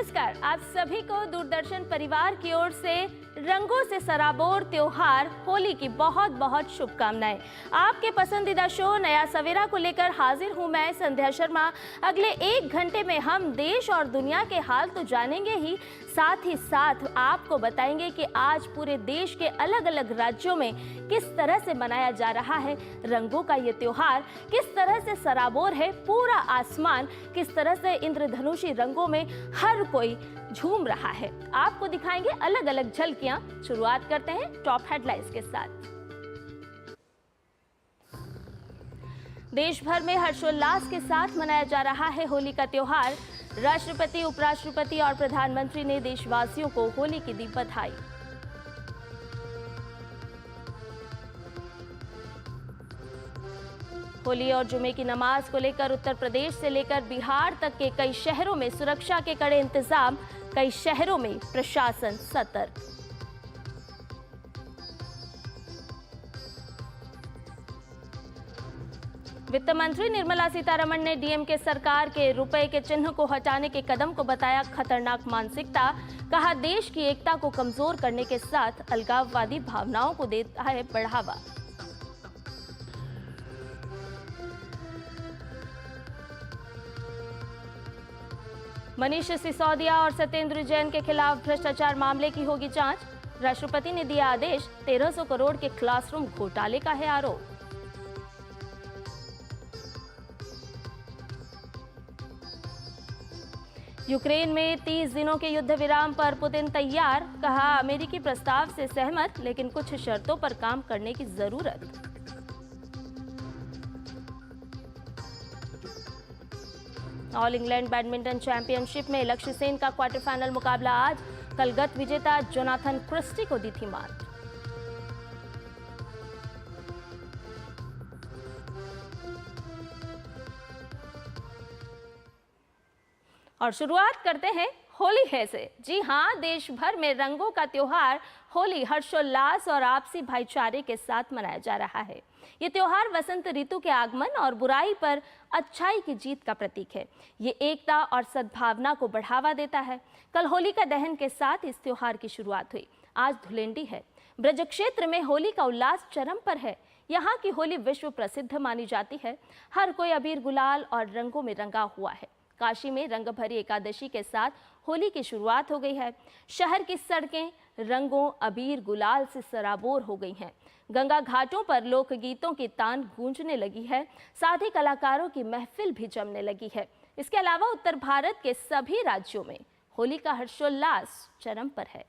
नमस्कार, आप सभी को दूरदर्शन परिवार की ओर से रंगों से सराबोर त्योहार होली की बहुत बहुत शुभकामनाएं। आपके पसंदीदा शो नया सवेरा को लेकर हाजिर हूं मैं संध्या शर्मा। अगले 1 घंटे में हम देश और दुनिया के हाल तो जानेंगे ही, साथ ही साथ आपको बताएंगे कि आज पूरे देश के अलग अलग राज्यों में किस तरह से मनाया जा रहा है रंगों का ये त्योहार, किस तरह से सराबोर है पूरा आसमान, किस तरह से इंद्रधनुषी रंगों में हर कोई झूम रहा है। आपको दिखाएंगे अलग अलग झलकियां। शुरुआत करते हैं टॉप हेडलाइंस के साथ। देश भर में हर्षोल्लास के साथ मनाया जा रहा है होली का त्योहार। राष्ट्रपति, उपराष्ट्रपति और प्रधानमंत्री ने देशवासियों को होली की दी बधाई। होली और जुमे की नमाज को लेकर उत्तर प्रदेश से लेकर बिहार तक के कई शहरों में सुरक्षा के कड़े इंतजाम, कई शहरों में प्रशासन सतर्क। वित्त मंत्री निर्मला सीतारमण ने डीएमके सरकार के रुपए के चिन्ह को हटाने के कदम को बताया खतरनाक मानसिकता। कहा, देश की एकता को कमजोर करने के साथ अलगाववादी भावनाओं को देता है बढ़ावा। मनीष सिसोदिया और सत्येंद्र जैन के खिलाफ भ्रष्टाचार मामले की होगी जांच। राष्ट्रपति ने दिया आदेश। 1300 करोड़ के क्लासरूम घोटाले का है आरोप। यूक्रेन में 30 दिनों के युद्ध विराम पर पुतिन तैयार। कहा, अमेरिकी प्रस्ताव से सहमत, लेकिन कुछ शर्तों पर काम करने की जरूरत। ऑल इंग्लैंड बैडमिंटन चैंपियनशिप में लक्ष्य सेन का क्वार्टर फाइनल मुकाबला आज। कल गत विजेता जोनाथन क्रिस्टी को दी थी मात। और शुरुआत करते हैं होली है से। जी हां, देश भर में रंगों का त्योहार होली हर्षोल्लास और आपसी भाईचारे के साथ मनाया जा रहा है। ये त्योहार वसंत ऋतु के आगमन और बुराई पर अच्छाई की जीत का प्रतीक है। ये एकता और सद्भावना को बढ़ावा देता है। कल होली का दहन के साथ इस त्योहार की शुरुआत हुई। आज धुलेंडी है। ब्रज क्षेत्र में होली का उल्लास चरम पर है। यहाँ की होली विश्व प्रसिद्ध मानी जाती है। हर कोई अबीर गुलाल और रंगों में रंगा हुआ है। काशी में रंग भरी एकादशी के साथ होली की शुरुआत हो गई है। शहर की सड़कें रंगों, अबीर गुलाल से सराबोर हो गई हैं। गंगा घाटों पर लोकगीतों की तान गूंजने लगी है। साथ ही कलाकारों की महफिल भी जमने लगी है। इसके अलावा उत्तर भारत के सभी राज्यों में होली का हर्षोल्लास चरम पर है।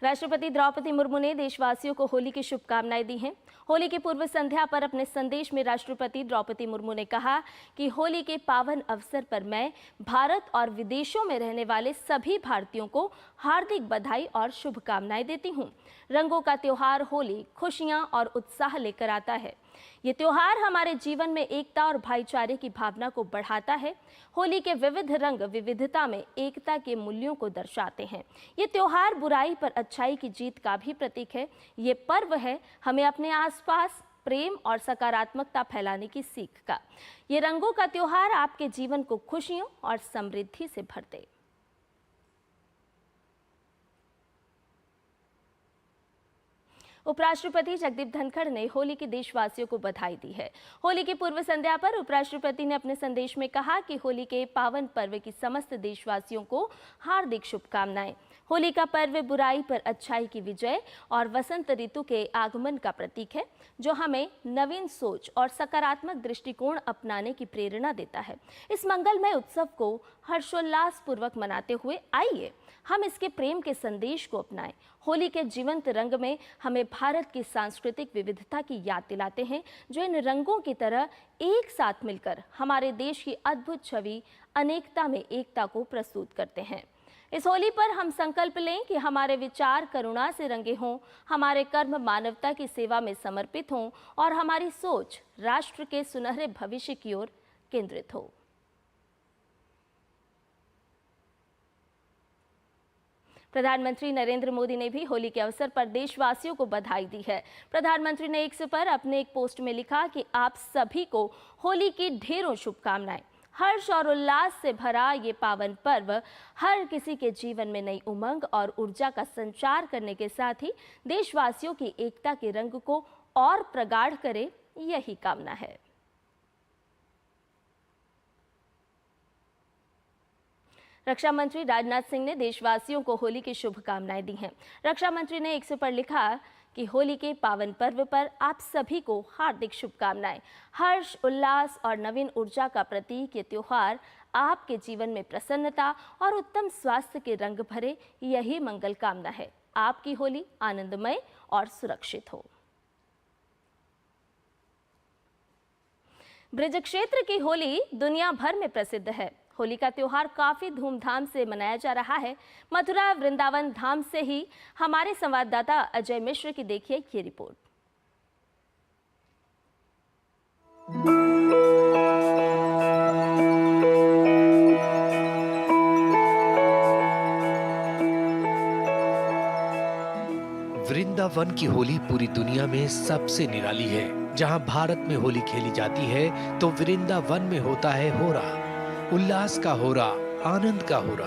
राष्ट्रपति द्रौपदी मुर्मू ने देशवासियों को होली की शुभकामनाएं दी हैं। होली की पूर्व संध्या पर अपने संदेश में राष्ट्रपति द्रौपदी मुर्मू ने कहा कि होली के पावन अवसर पर मैं भारत और विदेशों में रहने वाले सभी भारतीयों को हार्दिक बधाई और शुभकामनाएं देती हूं। रंगों का त्योहार होली खुशियां और उत्साह लेकर आता है। ये त्योहार हमारे जीवन में एकता और भाईचारे की भावना को बढ़ाता है। होली के विविध रंग विविधता में एकता के मूल्यों को दर्शाते हैं। ये त्योहार बुराई पर अच्छाई की जीत का भी प्रतीक है। ये पर्व है हमें अपने आसपास प्रेम और सकारात्मकता फैलाने की सीख का। ये रंगों का त्योहार आपके जीवन को खुशियों और समृद्धि से भर दे। उपराष्ट्रपति जगदीप धनखड़ ने होली के देशवासियों को बधाई दी है। होली की पूर्व संध्या पर उपराष्ट्रपति ने अपने संदेश में कहा कि होली के पावन पर्व की समस्त देशवासियों को हार्दिक शुभकामनाएं। होली का पर्व बुराई पर अच्छाई की विजय और वसंत ऋतु के आगमन का प्रतीक है, जो हमें नवीन सोच और सकारात्मक दृष्टिकोण अपनाने की प्रेरणा देता है। इस मंगलमय उत्सव को हर्षोल्लास पूर्वक मनाते हुए आइए हम इसके प्रेम के संदेश को अपनाएं। होली के जीवंत रंग में हमें भारत की सांस्कृतिक विविधता की याद दिलाते हैं, जो इन रंगों की तरह एक साथ मिलकर हमारे देश की अद्भुत छवि अनेकता में एकता को प्रस्तुत करते हैं। इस होली पर हम संकल्प लें कि हमारे विचार करुणा से रंगे हों, हमारे कर्म मानवता की सेवा में समर्पित हों और हमारी सोच राष्ट्र के सुनहरे भविष्य की ओर केंद्रित हो। प्रधानमंत्री नरेंद्र मोदी ने भी होली के अवसर पर देशवासियों को बधाई दी है। प्रधानमंत्री ने एक्स पर अपने एक पोस्ट में लिखा कि आप सभी को होली की ढेरों शुभकामनाएं। हर्ष और उल्लास से भरा ये पावन पर्व हर किसी के जीवन में नई उमंग और ऊर्जा का संचार करने के साथ ही देशवासियों की एकता के रंग को और प्रगाढ़ करे, यही कामना है। रक्षा मंत्री राजनाथ सिंह ने देशवासियों को होली की शुभकामनाएं दी हैं। रक्षा मंत्री ने एक्स पर लिखा कि होली के पावन पर्व पर आप सभी को हार्दिक शुभकामनाएं। हर्ष, उल्लास और नवीन ऊर्जा का प्रतीक ये त्योहार आपके जीवन में प्रसन्नता और उत्तम स्वास्थ्य के रंग भरे, यही मंगल कामना है। आपकी होली आनंदमय और सुरक्षित हो। ब्रज क्षेत्र की होली दुनिया भर में प्रसिद्ध है। होली का त्योहार काफी धूमधाम से मनाया जा रहा है। मथुरा वृंदावन धाम से ही हमारे संवाददाता अजय मिश्र की देखिए ये रिपोर्ट। वृंदावन की होली पूरी दुनिया में सबसे निराली है। जहां भारत में होली खेली जाती है तो वृंदावन में होता है होरा, उल्लास का होरा, आनंद का होरा।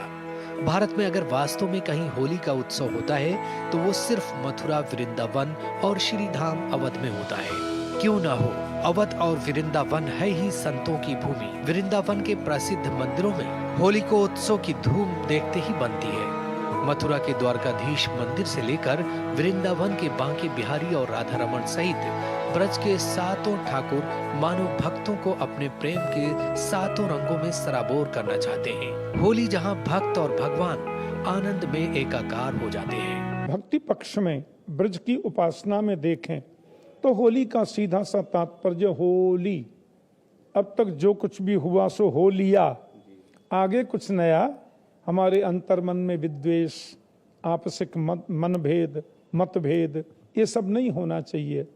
भारत में अगर वास्तव में कहीं होली का उत्सव होता है तो वो सिर्फ मथुरा, वृंदावन और श्री धाम अवध में होता है। क्यों ना हो, अवध और वृंदावन है ही संतों की भूमि। वृंदावन के प्रसिद्ध मंदिरों में होली को उत्सव की धूम देखते ही बनती है। मथुरा के द्वारकाधीश मंदिर से लेकर वृंदावन के बांके बिहारी और राधा रमन सहित ब्रज के सातों ठाकुर मानव भक्तों को अपने प्रेम के सातों रंगों में सराबोर करना चाहते हैं। होली जहां भक्त और भगवान आनंद में एकाकार हो जाते हैं। भक्ति पक्ष में ब्रज की उपासना में देखें तो होली का सीधा सा तात्पर्य होली, अब तक जो कुछ भी हुआ सो हो लिया, आगे कुछ नया। हमारे अंतर्मन में विद्वेष, आपसिक मनभेद, मतभेद ये सब नहीं होना चाहिए,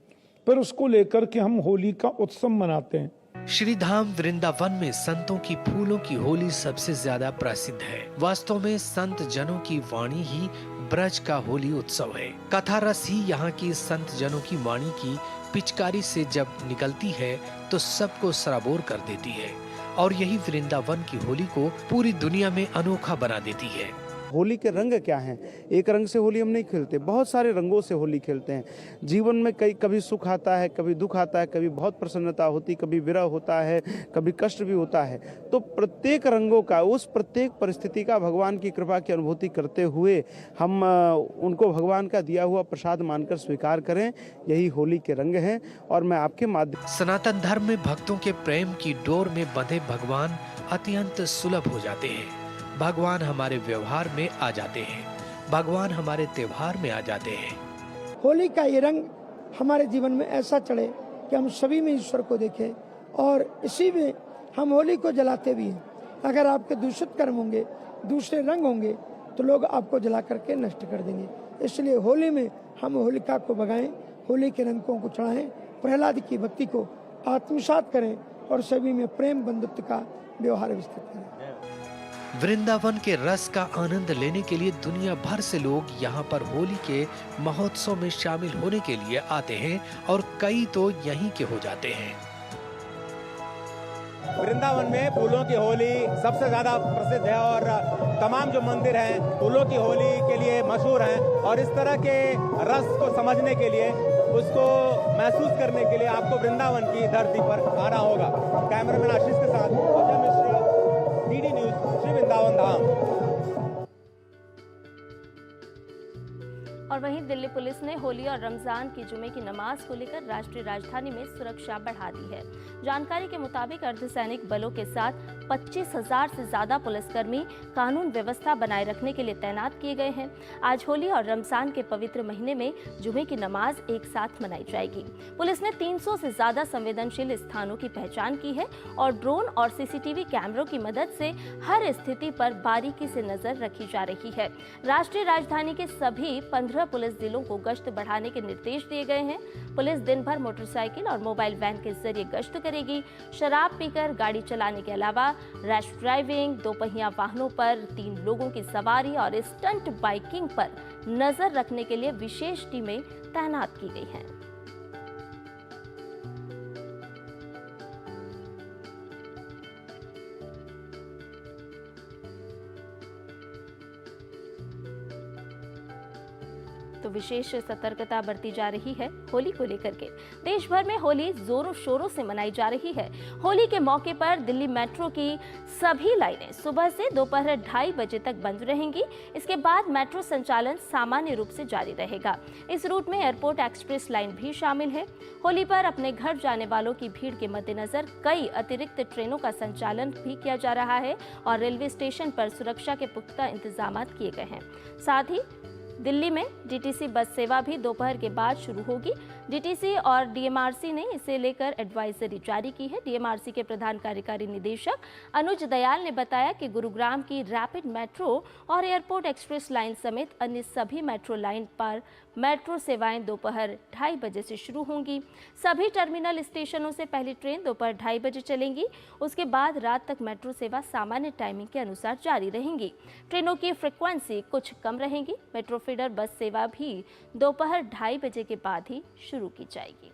पर उसको लेकर के हम होली का उत्सव मनाते हैं। श्री धाम वृंदावन में संतों की फूलों की होली सबसे ज्यादा प्रसिद्ध है। वास्तव में संत जनों की वाणी ही ब्रज का होली उत्सव है। कथा रस ही यहाँ की संत जनों की वाणी की पिचकारी से जब निकलती है तो सबको सराबोर कर देती है, और यही वृंदावन की होली को पूरी दुनिया में अनोखा बना देती है। होली के रंग क्या हैं? एक रंग से होली हम नहीं खेलते, बहुत सारे रंगों से होली खेलते हैं। जीवन में कभी सुख आता है, कभी दुख आता है, कभी बहुत प्रसन्नता होती, कभी विरह होता है, कभी कष्ट भी होता है। तो प्रत्येक रंगों का, उस प्रत्येक परिस्थिति का भगवान की कृपा की अनुभूति करते हुए हम उनको भगवान का दिया हुआ प्रसाद मानकर स्वीकार करें, यही होली के रंग हैं। और मैं आपके माध्यम सनातन धर्म में भक्तों के प्रेम की डोर में बंधे भगवान अत्यंत सुलभ हो जाते हैं। भगवान हमारे व्यवहार में आ जाते हैं, भगवान हमारे त्योहार में आ जाते हैं। होली का ये रंग हमारे जीवन में ऐसा चढ़े कि हम सभी में ईश्वर को देखें, और इसी में हम होली को जलाते भी हैं। अगर आपके दूषित कर्म होंगे, दूसरे रंग होंगे, तो लोग आपको जला करके नष्ट कर देंगे। इसलिए होली में हम होलिका को भगाएं, होली के रंगों को चढ़ाएं, प्रहलाद की भक्ति को आत्मसात करें और सभी में प्रेम बंधुत्व का व्यवहार विस्तृत करें। वृंदावन के रस का आनंद लेने के लिए दुनिया भर से लोग यहाँ पर होली के महोत्सव में शामिल होने के लिए आते हैं, और कई तो यहीं के हो जाते हैं। वृंदावन में फूलों की होली सबसे ज्यादा प्रसिद्ध है, और तमाम जो मंदिर हैं फूलों की होली के लिए मशहूर हैं। और इस तरह के रस को समझने के लिए, उसको महसूस करने के लिए आपको वृंदावन की धरती पर आना होगा। कैमरामैन आशीष के साथ अजय मिश्रा, डीडी न्यूज, श्री वृंदावन धाम। और वहीं दिल्ली पुलिस ने होली और रमजान की जुमे की नमाज को लेकर राष्ट्रीय राजधानी में सुरक्षा बढ़ा दी है। जानकारी के मुताबिक अर्धसैनिक बलों के साथ 25,000 से ज्यादा पुलिसकर्मी कानून व्यवस्था बनाए रखने के लिए तैनात किए गए हैं। आज होली और रमजान के पवित्र महीने में जुमे की नमाज एक साथ मनाई जाएगी। पुलिस ने 300 से ज्यादा संवेदनशील स्थानों की पहचान की है और ड्रोन और सीसीटीवी कैमरों की मदद से हर स्थिति पर बारीकी से नजर रखी जा रही है। राष्ट्रीय राजधानी के सभी 15 पुलिस जिलों को गश्त बढ़ाने के निर्देश दिए गए हैं। पुलिस दिन भर मोटरसाइकिल और मोबाइल वैन के जरिए गश्त करेगी। शराब पीकर गाड़ी चलाने के अलावा रैश ड्राइविंग, दोपहिया वाहनों पर 3 लोगों की सवारी और स्टंट बाइकिंग पर नजर रखने के लिए विशेष टीमें तैनात की गई हैं। तो विशेष सतर्कता बरती जा रही है होली को लेकर के। देश भर में होली जोरों शोरों से मनाई जा रही है। होली के मौके पर दिल्ली मेट्रो की सभी लाइनें सुबह से दोपहर 2:30 बजे तक बंद रहेंगी। इसके बाद मेट्रो संचालन सामान्य रूप से जारी रहेगा। इस रूट में एयरपोर्ट एक्सप्रेस लाइन भी शामिल है। होली पर अपने घर जाने वालों की भीड़ के मद्देनजर कई अतिरिक्त ट्रेनों का संचालन भी किया जा रहा है और रेलवे स्टेशन पर सुरक्षा के पुख्ता इंतजाम किए गए हैं। साथ ही दिल्ली में डीटीसी बस सेवा भी दोपहर के बाद शुरू होगी। डीटीसी और डीएमआरसी ने इसे लेकर एडवाइजरी जारी की है। डीएमआरसी के प्रधान कार्यकारी निदेशक अनुज दयाल ने बताया कि गुरुग्राम की रैपिड मेट्रो और एयरपोर्ट एक्सप्रेस लाइन समेत अन्य सभी मेट्रो लाइन पर मेट्रो सेवाएं दोपहर 2:30 बजे से शुरू होंगी। सभी टर्मिनल स्टेशनों से पहली ट्रेन दोपहर 2:30 बजे चलेंगी। उसके बाद रात तक मेट्रो सेवा सामान्य टाइमिंग के अनुसार जारी रहेंगी। ट्रेनों की फ्रिक्वेंसी कुछ कम रहेगी। मेट्रो फीडर बस सेवा भी दोपहर 2:30 बजे के बाद ही शुरू की जाएगी।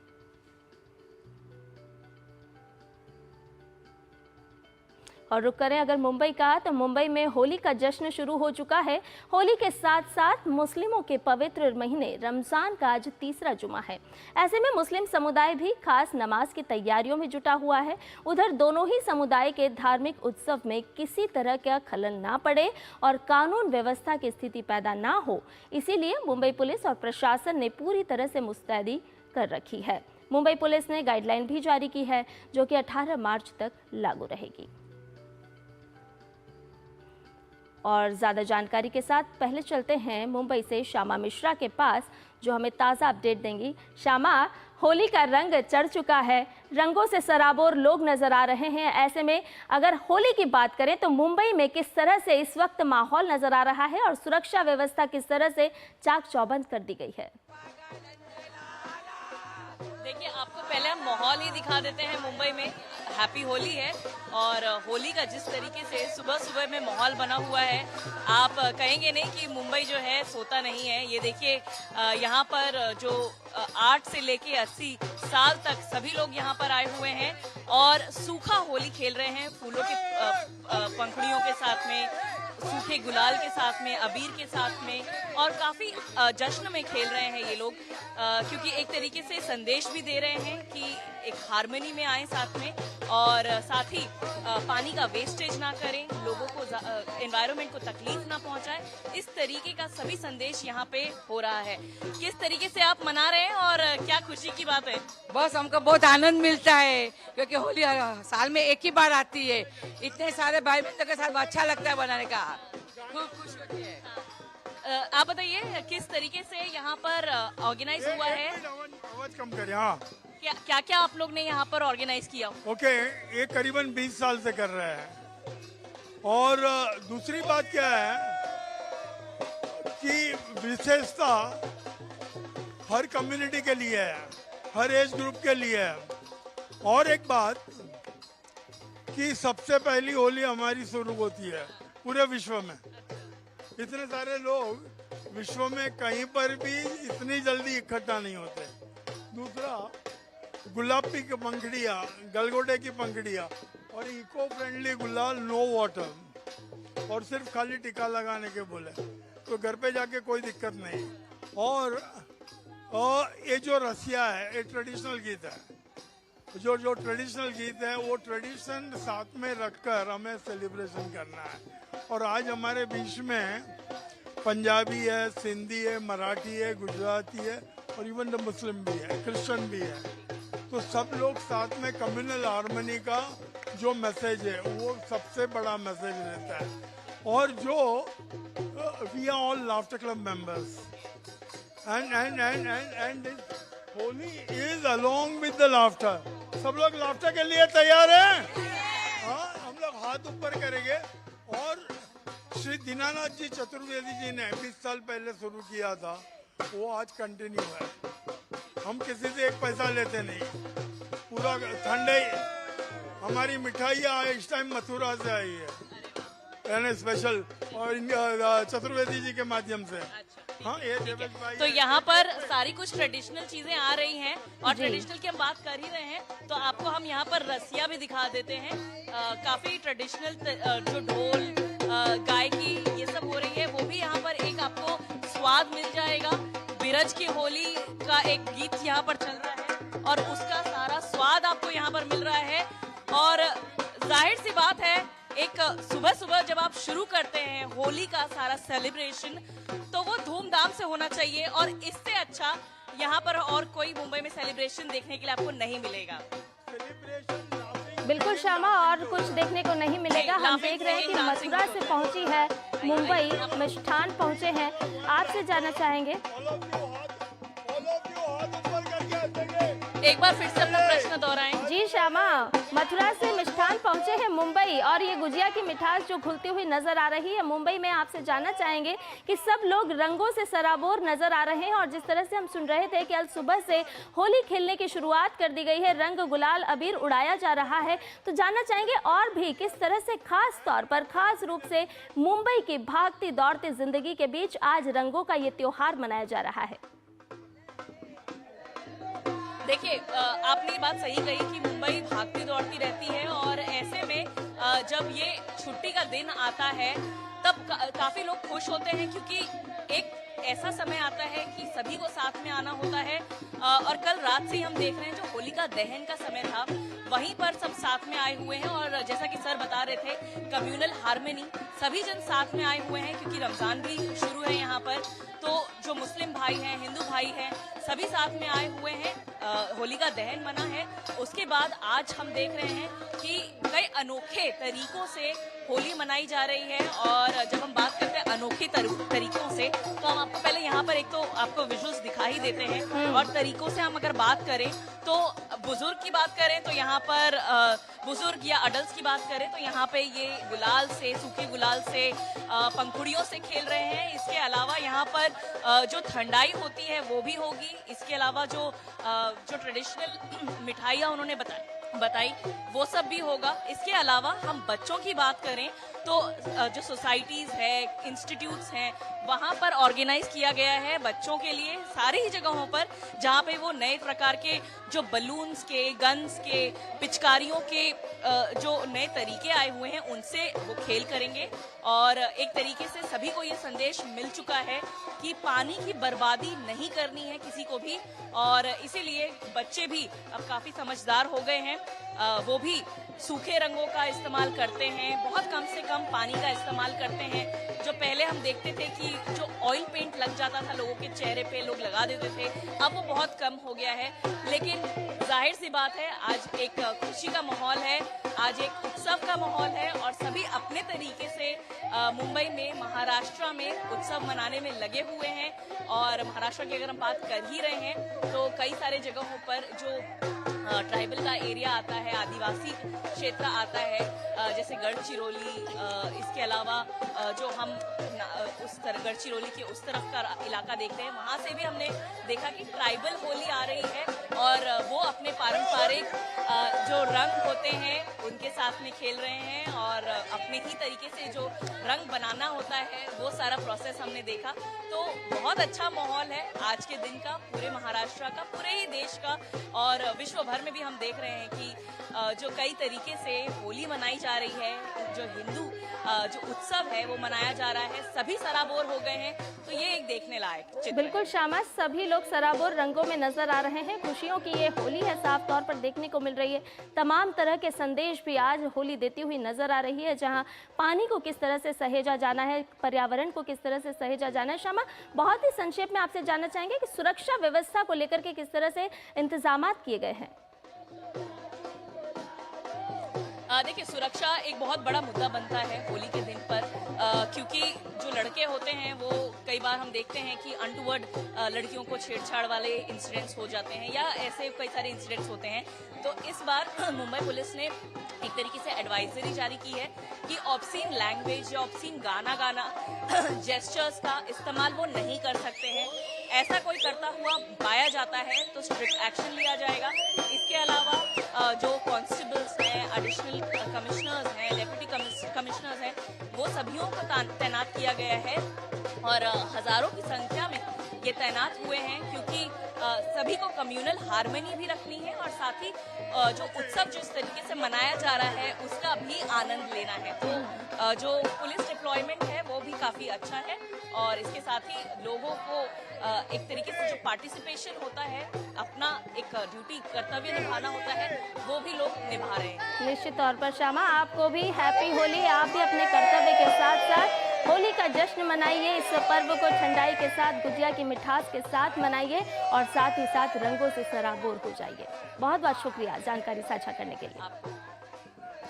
और रुक करें अगर मुंबई का, तो मुंबई में होली का जश्न शुरू हो चुका है। होली के साथ साथ मुस्लिमों के पवित्र महीने रमजान का आज तीसरा जुमा है। ऐसे में मुस्लिम समुदाय भी खास नमाज की तैयारियों में जुटा हुआ है। उधर दोनों ही समुदाय के धार्मिक उत्सव में किसी तरह का खलल ना पड़े और कानून व्यवस्था की स्थिति पैदा ना हो, इसीलिए मुंबई पुलिस और प्रशासन ने पूरी तरह से मुस्तैदी कर रखी है। मुंबई पुलिस ने गाइडलाइन भी जारी की है जो कि 18 मार्च तक लागू रहेगी। और ज़्यादा जानकारी के साथ पहले चलते हैं मुंबई से श्यामा मिश्रा के पास, जो हमें ताज़ा अपडेट देंगी। श्यामा, होली का रंग चढ़ चुका है, रंगों से सराबोर लोग नजर आ रहे हैं। ऐसे में अगर होली की बात करें तो मुंबई में किस तरह से इस वक्त माहौल नजर आ रहा है और सुरक्षा व्यवस्था किस तरह से चाक चौबंद कर दी गई है? देखिए, आपको पहले हम माहौल ही दिखा देते हैं। मुंबई में हैप्पी होली है और होली का जिस तरीके से सुबह सुबह में माहौल बना हुआ है, आप कहेंगे नहीं कि मुंबई जो है सोता नहीं है। ये देखिए, यहाँ पर जो 8 से लेके 80 साल तक सभी लोग यहाँ पर आए हुए हैं और सूखा होली खेल रहे हैं, फूलों की पंखुड़ियों के साथ में, सूखे गुलाल के साथ में, अबीर के साथ में, और काफी जश्न में खेल रहे हैं ये लोग, क्योंकि एक तरीके से संदेश भी दे रहे हैं कि एक हार्मनी में आए साथ में, और साथ ही पानी का वेस्टेज ना करें, लोगों को एनवायरनमेंट को तकलीफ ना पहुंचाए। इस तरीके का सभी संदेश यहाँ पे हो रहा है। किस तरीके से आप मना रहे हैं और क्या खुशी की बात है? बस हमको बहुत आनंद मिलता है क्योंकि होली साल में एक ही बार आती है। इतने सारे भाई बहनों के साथ अच्छा लगता है बनाने का, खूब खुश होती है। आप बताइए किस तरीके से यहाँ पर ऑर्गेनाइज हुआ है? आवाज कम करें। हाँ, क्या क्या आप लोग ने यहाँ पर ऑर्गेनाइज किया? ओके, ये करीबन 20 साल से कर रहे हैं। और दूसरी बात क्या है कि विशेषता हर कम्युनिटी के लिए है, हर एज ग्रुप के लिए है। और एक बात कि सबसे पहली होली हमारी शुरू होती है पूरे विश्व में। इतने सारे लोग विश्व में कहीं पर भी इतनी जल्दी इकट्ठा नहीं होते। दूसरा, गुलाबी की पंखड़ियाँ, गलगोटे की पंखड़ियाँ और इको फ्रेंडली गुलाल, नो वाटर, और सिर्फ खाली टीका लगाने के बोले, तो घर पे जाके कोई दिक्कत नहीं। और ये जो रसिया है, ये ट्रेडिशनल गीत है। जो ट्रेडिशनल गीत है वो ट्रेडिशन साथ में रखकर हमें सेलिब्रेशन करना है। और आज हमारे बीच में पंजाबी है, सिंधी है, मराठी है, गुजराती है और इवन द मुस्लिम भी है, क्रिश्चियन भी है। तो सब लोग साथ में कम्युनल हार्मनी का जो मैसेज है वो सबसे बड़ा मैसेज रहता है। और जो we are all laughter club members and Holi is along with the laughter. सब लोग लाफ्टर के लिए तैयार हैं? हाँ, हम लोग हाथ ऊपर करेंगे। और श्री दीनानाथ जी चतुर्वेदी जी ने 20 साल पहले शुरू किया था, वो आज कंटिन्यू है। हम किसी से एक पैसा लेते नहीं, पूरा ठंडे हमारी मिठाइयाँ इस टाइम मथुरा से आई है, यानी स्पेशल, और चतुर्वेदी जी के माध्यम से। हाँ, ये देवेश भाई तो यहाँ पर सारी कुछ ट्रेडिशनल चीजें आ रही हैं, और ट्रेडिशनल की हम बात कर ही रहे हैं तो आपको हम यहाँ पर रसिया भी दिखा देते हैं। काफी ट्रेडिशनल जो ढोल गायकी ये सब हो रही है, वो भी यहाँ पर एक आपको स्वाद मिल जाएगा। बिरज की होली का एक गीत यहाँ पर चल रहा है और उसका सारा स्वाद आपको यहाँ पर मिल रहा है। और जाहिर सी बात है, एक सुबह सुबह जब आप शुरू करते हैं होली का सारा सेलिब्रेशन, तो वो धूमधाम से होना चाहिए, और इससे अच्छा यहाँ पर और कोई मुंबई में सेलिब्रेशन देखने के लिए आपको नहीं मिलेगा। बिल्कुल श्यामा, और कुछ देखने को नहीं मिलेगा। हम देख रहे हैं कि मथुरा से पहुंची है मुंबई मिष्ठान पहुंचे हैं। आपसे जानना चाहेंगे, एक बार फिर से अपना प्रश्न दोहराएं। जी श्यामा, मथुरा से मिष्ठान पहुंचे हैं मुंबई, और ये गुजिया की मिठास जो घुलती हुई नजर आ रही है मुंबई में। आपसे जानना चाहेंगे कि सब लोग रंगों से सराबोर नजर आ रहे हैं, और जिस तरह से हम सुन रहे थे कि आज सुबह से होली खेलने की शुरुआत कर दी गई है, रंग गुलाल अबीर उड़ाया जा रहा है, तो जानना चाहेंगे और भी किस तरह से खास तौर पर खास रूप से मुंबई की भागती दौड़ती जिंदगी के बीच आज रंगों का ये त्योहार मनाया जा रहा है। देखिए, आपने ये बात सही कही कि मुंबई भागती दौड़ती रहती है, और ऐसे में जब ये छुट्टी का दिन आता है तब काफी लोग खुश होते हैं, क्योंकि एक ऐसा समय आता है कि सभी को साथ में आना होता है। और कल रात से हम देख रहे हैं जो होलिका दहन का समय था, वहीं पर सब साथ में आए हुए हैं, और जैसा कि सर बता रहे थे, कम्युनल हार्मनी, सभी जन साथ में आए हुए हैं, क्योंकि रमजान भी शुरू है यहाँ पर। तो जो मुस्लिम भाई हैं, हिंदू भाई हैं, सभी साथ में आए हुए हैं। होलिका दहन मना है। उसके बाद आज हम देख रहे हैं कि कई अनोखे तरीकों से होली मनाई जा रही है। और जब हम बात करते हैं अनोखे तरीकों से, तो हम आपको पहले यहाँ पर एक तो आपको विजुअल्स दिखा ही देते हैं, और तरीकों से हम अगर बात करें तो बुजुर्ग की बात करें तो यहाँ पर बुजुर्ग या अडल्ट की बात करें तो यहाँ पे ये गुलाल से, सूखे गुलाल से, पंखुड़ियों से खेल रहे हैं। इसके अलावा यहाँ पर जो ठंडाई होती है वो भी होगी। इसके अलावा जो ट्रेडिशनल मिठाइयाँ उन्होंने बताई वो सब भी होगा। इसके अलावा हम बच्चों की बात करें तो जो सोसाइटीज है, इंस्टीट्यूट्स हैं, वहाँ पर ऑर्गेनाइज किया गया है बच्चों के लिए सारी ही जगहों पर, जहाँ पे वो नए प्रकार के जो बलून्स के, गन्स के, पिचकारियों के जो नए तरीके आए हुए हैं उनसे वो खेल करेंगे। और एक तरीके से सभी को ये संदेश मिल चुका है कि पानी की बर्बादी नहीं करनी है किसी को भी, और इसीलिए बच्चे भी अब काफी समझदार हो गए हैं। वो भी सूखे रंगों का इस्तेमाल करते हैं, बहुत कम से कम पानी का इस्तेमाल करते हैं। जो पहले हम देखते थे कि जो ऑयल पेंट लग जाता था लोगों के चेहरे पे, लोग लगा देते थे, अब वो बहुत कम हो गया है। लेकिन जाहिर सी बात है, आज एक खुशी का माहौल है, आज एक उत्सव का माहौल है, और सभी अपने तरीके से मुंबई में, महाराष्ट्र में उत्सव मनाने में लगे हुए हैं। और महाराष्ट्र की अगर हम बात कर ही रहे हैं तो कई सारे जगहों पर जो ट्राइबल का एरिया आता है, आदिवासी क्षेत्र आता है, जैसे गढ़चिरौली, इसके अलावा जो हम उस तरह गढ़चिरौली के उस तरफ का इलाका देखते हैं, वहाँ से भी हमने देखा कि ट्राइबल होली आ रही है, और वो अपने पारंपरिक जो रंग होते हैं उनके साथ में खेल रहे हैं, और अपने ही तरीके से जो रंग बनाना होता है वो सारा प्रोसेस हमने देखा। तो बहुत अच्छा माहौल है आज के दिन का, पूरे महाराष्ट्र का, पूरे ही देश का, और विश्व भर में भी हम देख रहे हैं कि जो कई तरीके से होली मनाई जा रही है, जो हिंदू जो उत्सव है वो मनाया जा रहा है, सभी सराबोर हो गए हैं। तो ये एक देखने लायक चित्र है। बिल्कुल श्यामा, सभी लोग सराबोर रंगों में नजर आ रहे हैं। खुशियों की ये होली है, साफ तौर पर देखने को मिल रही है। तमाम तरह के संदेश भी आज होली देती हुई नजर आ रही है, जहां पानी को किस तरह से सहेजा जाना है, पर्यावरण को किस तरह से सहेजा जाना है। श्यामा, बहुत ही संक्षेप में आपसे जानना चाहेंगे कि सुरक्षा व्यवस्था को लेकर के किस तरह से इंतजामात किए गए हैं। देखिए, सुरक्षा एक बहुत बड़ा मुद्दा बनता है होली के दिन पर, क्योंकि जो लड़के होते हैं वो कई बार हम देखते हैं कि अनटूवर्ड लड़कियों को छेड़छाड़ वाले इंसिडेंट्स हो जाते हैं, या ऐसे कई सारे इंसिडेंट्स होते हैं। तो इस बार मुंबई पुलिस ने एक तरीके से एडवाइजरी जारी की है कि ऑब्सीन लैंग्वेज या ऑब्सीन गाना जेस्चर्स का इस्तेमाल वो नहीं कर सकते हैं। ऐसा कोई करता हुआ पाया जाता है तो स्ट्रिक्ट एक्शन लिया जाएगा। इसके अलावा जो कॉन्स्टेबल्स हैं, एडिशनल गया है और हजारों की संख्या में ये तैनात हुए हैं, क्योंकि सभी को कम्युनल हार्मनी भी रखनी है और साथ ही जो उत्सव जिस तरीके से मनाया जा रहा है उसका भी आनंद लेना है। तो जो पुलिस डिप्लॉयमेंट है वो भी काफी अच्छा है और इसके साथ ही लोगों को एक तरीके से जो पार्टिसिपेशन होता है, अपना एक ड्यूटी कर्तव्य निभाना होता है, वो भी लोग निभा रहे हैं। निश्चित तौर पर श्यामा, आपको भी हैप्पी होली। आप भी अपने कर्तव्य के साथ साथ होली का जश्न मनाइए। इस पर्व को ठंडाई के साथ, गुजिया की मिठास के साथ मनाइए और साथ ही साथ रंगों से सराबोर हो जाइए। बहुत बहुत शुक्रिया जानकारी साझा करने के लिए।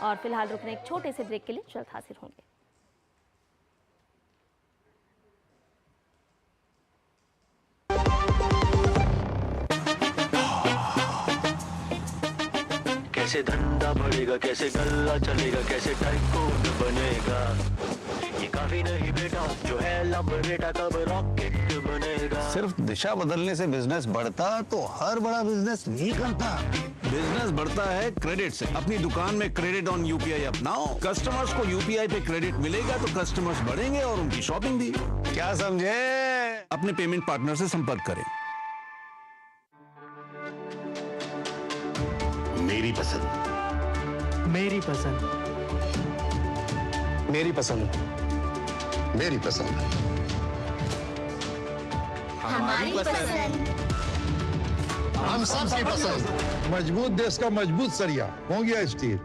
और फिलहाल रुकने एक छोटे से ब्रेक के लिए जल्द हाजिर होंगे। कैसे धंधा बढ़ेगा, कैसे गल्ला चलेगा, कैसे टाइकून बनेगा, ये काफी नहीं बेटा जो है लब बेटा, कब रॉकेट बनेगा। सिर्फ दिशा बदलने से बिजनेस बढ़ता तो हर बड़ा बिजनेस नहीं करता। बिजनेस बढ़ता है क्रेडिट से। अपनी दुकान में क्रेडिट ऑन यूपीआई अपनाओ। कस्टमर्स को यूपीआई पे क्रेडिट मिलेगा तो कस्टमर्स बढ़ेंगे और उनकी शॉपिंग भी। क्या समझे? अपने पेमेंट पार्टनर से संपर्क करें। मेरी पसंद, मेरी पसंद, मेरी पसंद, मेरी पसंद, हमारी पसंद, हम सबकी पसंद। मजबूत देश का मजबूत सरिया हो गया steel.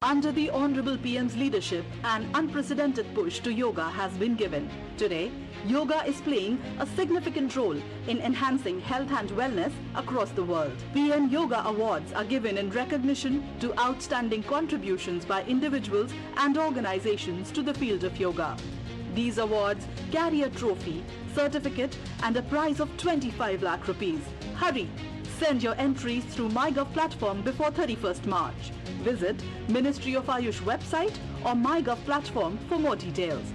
Under the Honorable PM's leadership, an unprecedented push to yoga has been given. Today, yoga is playing a significant role in enhancing health and wellness across the world. PM Yoga Awards are given in recognition to outstanding contributions by individuals and organizations to the field of yoga. These awards carry a trophy, certificate and a prize of 25 lakh rupees. Hurry! Send your entries through MyGov platform before 31st March. Visit Ministry of Ayush website or MyGov platform for more details.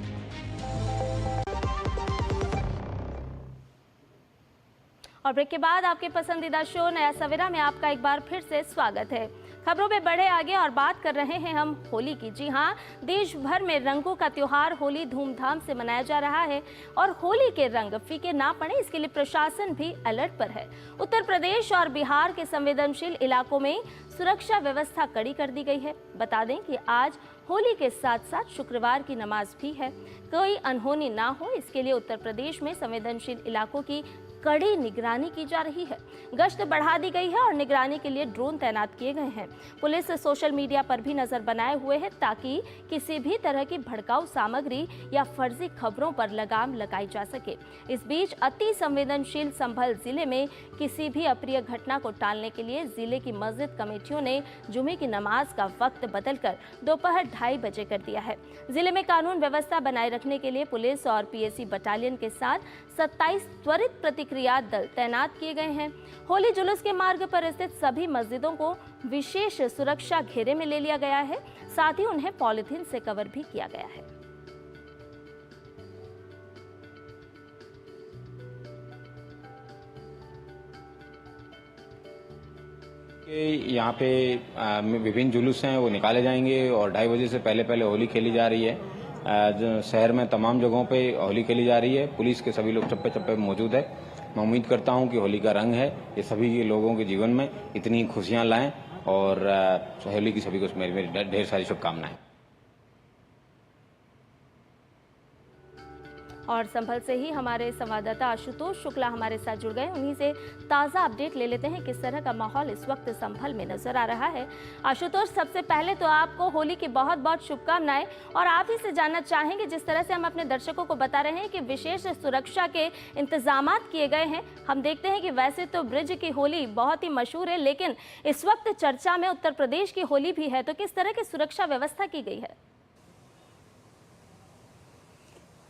और break के बाद आपके पसंदीदा show नया सवेरा में आपका एक बार फिर से स्वागत है। खबरों में बढ़े आगे और बात कर रहे हैं हम होली की। जी हाँ, देश भर में रंगों का त्योहार होली धूमधाम से मनाया जा रहा है और होली के रंग फीके ना पड़े, इसके लिए प्रशासन भी अलर्ट पर है। उत्तर प्रदेश और बिहार के संवेदनशील इलाकों में सुरक्षा व्यवस्था कड़ी कर दी गई है। बता दें कि आज होली के साथ साथ शुक्रवार की नमाज भी है। कोई अनहोनी ना हो, इसके लिए उत्तर प्रदेश में संवेदनशील इलाकों की कड़ी निगरानी की जा रही है। गश्त बढ़ा दी गई है और निगरानी के लिए ड्रोन तैनात किए गए हैं। पुलिस सोशल मीडिया पर भी नजर बनाए हुए है ताकि किसी भी तरह की भड़काऊ सामग्री या फर्जी खबरों पर लगाम लगाई जा सके। इस बीच अति संवेदनशील संभल जिले में किसी भी अप्रिय घटना को टालने के लिए जिले की मस्जिद कमेटियों ने जुमे की नमाज का वक्त बदलकर दोपहर 2:30 बजे कर दिया है। जिले में कानून व्यवस्था बनाए रखने के लिए पुलिस और पीएसी बटालियन के साथ 27 त्वरित प्रतिक्रिया दल तैनात किए गए हैं। होली जुलूस के मार्ग पर स्थित सभी मस्जिदों को विशेष सुरक्षा घेरे में ले लिया गया है, साथ ही उन्हें पॉलिथीन से कवर भी किया गया है। यहाँ पे विभिन्न जुलूस हैं वो निकाले जाएंगे और 2:30 बजे से पहले होली खेली जा रही है। शहर में तमाम जगहों पे होली खेली जा रही है। पुलिस के सभी लोग चप्पे चप्पे में मौजूद है। मैं उम्मीद करता हूँ कि होली का रंग है ये सभी लोगों के जीवन में इतनी खुशियाँ लाएं और होली की सभी को मेरी ढेर सारी शुभकामनाएं। और संभल से ही हमारे संवाददाता आशुतोष शुक्ला हमारे साथ जुड़ गए। उन्हीं से ताज़ा अपडेट ले लेते हैं किस तरह का माहौल इस वक्त संभल में नजर आ रहा है। आशुतोष, सबसे पहले तो आपको होली की बहुत बहुत शुभकामनाएं और आप ही से जानना चाहेंगे, जिस तरह से हम अपने दर्शकों को बता रहे हैं कि विशेष सुरक्षा के इंतजामात किए गए हैं। हम देखते हैं कि वैसे तो ब्रिज की होली बहुत ही मशहूर है, लेकिन इस वक्त चर्चा में उत्तर प्रदेश की होली भी है, तो किस तरह की सुरक्षा व्यवस्था की गई है?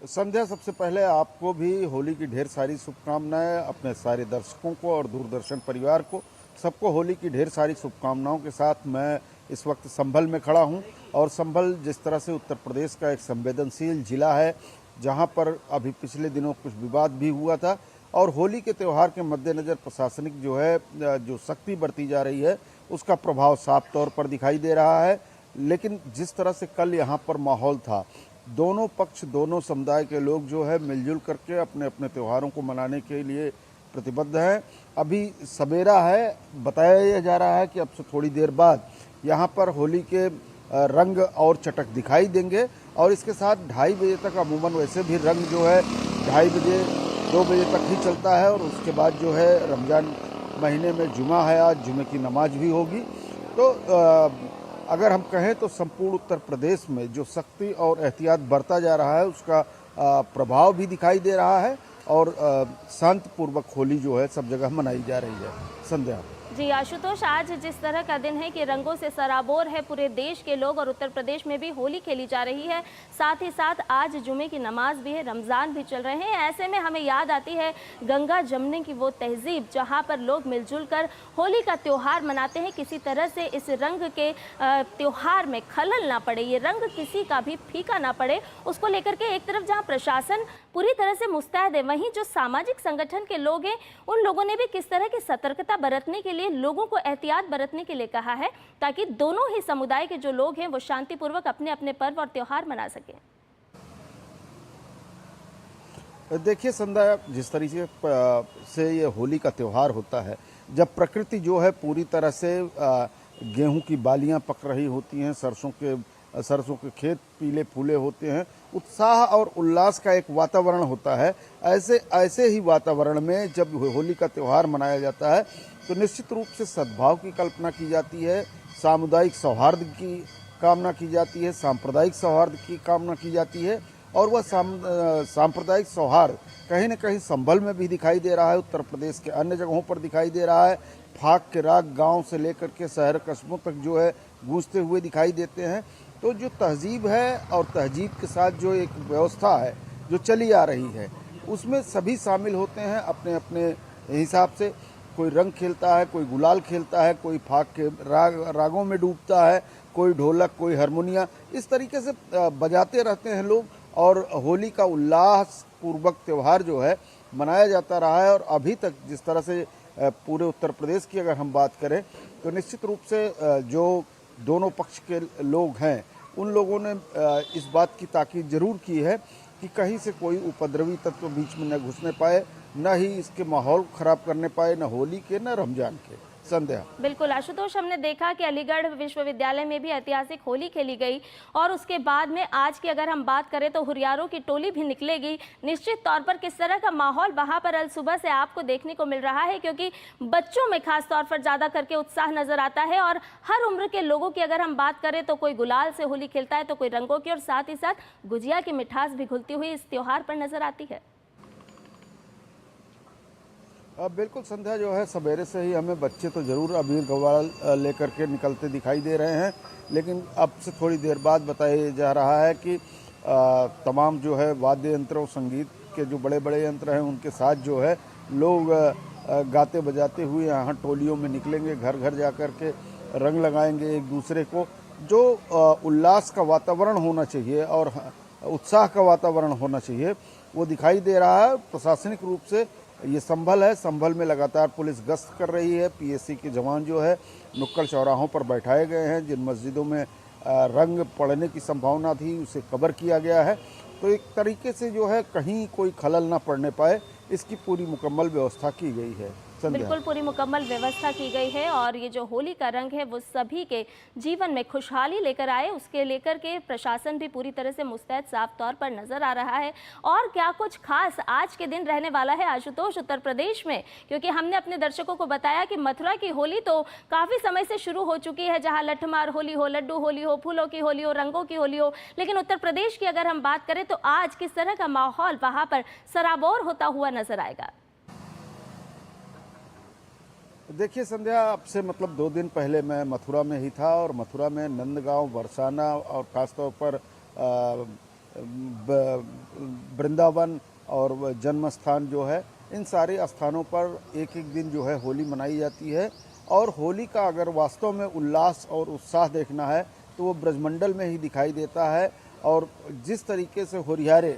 संध्या, सबसे पहले आपको भी होली की ढेर सारी शुभकामनाएं, अपने सारे दर्शकों को और दूरदर्शन परिवार को सबको होली की ढेर सारी शुभकामनाओं के साथ मैं इस वक्त संभल में खड़ा हूं। और संभल जिस तरह से उत्तर प्रदेश का एक संवेदनशील जिला है, जहां पर अभी पिछले दिनों कुछ विवाद भी हुआ था और होली के त्यौहार के मद्देनज़र प्रशासनिक जो सख्ती बरती जा रही है उसका प्रभाव साफ तौर पर दिखाई दे रहा है। लेकिन जिस तरह से कल यहाँ पर माहौल था दोनों पक्ष, दोनों समुदाय के लोग जो है मिलजुल करके अपने अपने त्योहारों को मनाने के लिए प्रतिबद्ध हैं। अभी सवेरा है, बताया जा रहा है कि अब से थोड़ी देर बाद यहाँ पर होली के रंग और चटक दिखाई देंगे और इसके साथ 2:30 बजे तक अमूमन वैसे भी रंग जो है 2:30 बजे 2 बजे तक ही चलता है और उसके बाद जो है रमज़ान महीने में जुमा है, आज जुमे की नमाज भी होगी। तो अगर हम कहें तो संपूर्ण उत्तर प्रदेश में जो सख्ती और एहतियात बरता जा रहा है उसका प्रभाव भी दिखाई दे रहा है और शांतिपूर्वक होली जो है सब जगह मनाई जा रही है। संध्या जी आशुतोष, आज जिस तरह का दिन है कि रंगों से सराबोर है पूरे देश के लोग और उत्तर प्रदेश में भी होली खेली जा रही है, साथ ही साथ आज जुमे की नमाज भी है, रमज़ान भी चल रहे हैं। ऐसे में हमें याद आती है गंगा जमने की वो तहजीब जहां पर लोग मिलजुल कर होली का त्यौहार मनाते हैं। किसी तरह से इस रंग के त्यौहार में खलल ना पड़े, ये रंग किसी का भी फीका ना पड़े, उसको लेकर के एक तरफ जहाँ प्रशासन पूरी तरह से मुस्तैद है, वहीं जो सामाजिक संगठन के लोग हैं उन लोगों ने भी किस तरह की सतर्कता बरतने के लिए, लोगों को एहतियात बरतने के लिए कहा है ताकि दोनों ही समुदाय के जो लोग हैं वो शांतिपूर्वक अपने अपने पर्व और त्योहार मना सकें। देखिए संध्या, जिस तरीके से ये होली का त्यौहार होता है, जब प्रकृति जो है पूरी तरह से गेहूं की बालियां पक रही होती हैं, सरसों के खेत पीले फूले होते हैं, उत्साह और उल्लास का एक वातावरण होता है। ऐसे ही वातावरण में जब होली का त्यौहार मनाया जाता है तो निश्चित रूप से सद्भाव की कल्पना की जाती है, सामुदायिक सौहार्द की कामना की जाती है, सांप्रदायिक सौहार्द की कामना की जाती है और वह सांप्रदायिक सौहार्द कहीं न कहीं संभल में भी दिखाई दे रहा है, उत्तर प्रदेश के अन्य जगहों पर दिखाई दे रहा है। फाग के राग गांव से लेकर के शहर कस्बों तक जो है गूंजते हुए दिखाई देते हैं। तो जो तहजीब है और तहजीब के साथ जो एक व्यवस्था है जो चली आ रही है उसमें सभी शामिल होते हैं अपने अपने हिसाब से। कोई रंग खेलता है, कोई गुलाल खेलता है, कोई फाग के रागों में डूबता है, कोई ढोलक, कोई हारमोनिया, इस तरीके से बजाते रहते हैं लोग और होली का उल्लास पूर्वक त्यौहार जो है मनाया जाता रहा है। और अभी तक जिस तरह से पूरे उत्तर प्रदेश की अगर हम बात करें तो निश्चित रूप से जो दोनों पक्ष के लोग हैं उन लोगों ने इस बात की ताकीद जरूर की है कि कहीं से कोई उपद्रवी तत्व बीच में न घुसने पाए, न ही इसके माहौल खराब करने पाए, न होली के न रमजान के। संध्या बिल्कुल आशुतोष, हमने देखा कि अलीगढ़ विश्वविद्यालय में भी ऐतिहासिक होली खेली गई और उसके बाद में आज की अगर हम बात करें तो हुरियारों की टोली भी निकलेगी। निश्चित तौर पर किस तरह का माहौल वहां पर अल सुबह से आपको देखने को मिल रहा है, क्योंकि बच्चों में खास तौर पर ज़्यादा करके उत्साह नजर आता है और हर उम्र के लोगों की अगर हम बात करें तो कोई गुलाल से होली खेलता है तो कोई रंगों की, और साथ ही साथ गुजिया की मिठास भी घुलती हुई इस त्यौहार पर नजर आती है। बिल्कुल संध्या, जो है सवेरे से ही हमें बच्चे तो ज़रूर अबीर गुलाल लेकर के निकलते दिखाई दे रहे हैं, लेकिन अब से थोड़ी देर बाद बताया जा रहा है कि तमाम जो है वाद्य यंत्र और संगीत के जो बड़े बड़े यंत्र हैं उनके साथ जो है लोग गाते बजाते हुए यहाँ टोलियों में निकलेंगे, घर घर जा कर के रंग लगाएंगे एक दूसरे को। जो उल्लास का वातावरण होना चाहिए और उत्साह का वातावरण होना चाहिए वो दिखाई दे रहा है। प्रशासनिक रूप से ये संभल है, संभल में लगातार पुलिस गश्त कर रही है। पीएससी के जवान जो है नुक्कड़ चौराहों पर बैठाए गए हैं, जिन मस्जिदों में रंग पड़ने की संभावना थी उसे कवर किया गया है। तो एक तरीके से जो है कहीं कोई खलल ना पड़ने पाए इसकी पूरी मुकम्मल व्यवस्था की गई है। बिल्कुल पूरी मुकम्मल व्यवस्था की गई है और ये जो होली का रंग है वो सभी के जीवन में खुशहाली लेकर आए, उसके लेकर के प्रशासन भी पूरी तरह से मुस्तैद साफ तौर पर नजर आ रहा है। और क्या कुछ खास आज के दिन रहने वाला है आशुतोष उत्तर प्रदेश में, क्योंकि हमने अपने दर्शकों को बताया कि मथुरा की होली तो काफ़ी समय से शुरू हो चुकी है, जहाँ लठमार होली हो, लड्डू होली हो, फूलों की होली हो, रंगों की होली हो, लेकिन उत्तर प्रदेश की अगर हम बात करें तो आज किस तरह का माहौल वहाँ पर सराबोर होता हुआ नजर आएगा। देखिए संध्या, अब से मतलब 2 दिन पहले मैं मथुरा में ही था और मथुरा में नंदगांव, बरसाना और ख़ासतौर पर वृंदावन और जन्म स्थान जो है, इन सारे स्थानों पर एक एक दिन जो है होली मनाई जाती है। और होली का अगर वास्तव में उल्लास और उत्साह देखना है तो वो ब्रजमंडल में ही दिखाई देता है। और जिस तरीके से होरियारे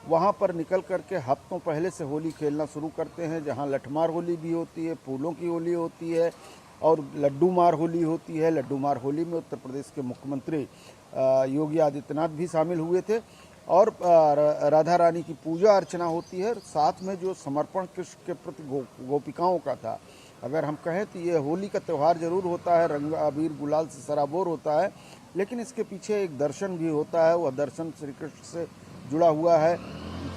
वहाँ पर निकल करके हफ्तों पहले से होली खेलना शुरू करते हैं, जहाँ लठमार होली भी होती है, फूलों की होली होती है और लड्डू मार होली होती है। लड्डू मार होली में उत्तर प्रदेश के मुख्यमंत्री योगी आदित्यनाथ भी शामिल हुए थे और राधा रानी की पूजा अर्चना होती है। साथ में जो समर्पण कृष्ण के प्रति गोपिकाओं का था। अगर हम कहें तो ये होली का त्यौहार जरूर होता है, रंग अबीर गुलाल से सराबोर होता है, लेकिन इसके पीछे एक दर्शन भी होता है। वह दर्शन श्री कृष्ण से जुड़ा हुआ है।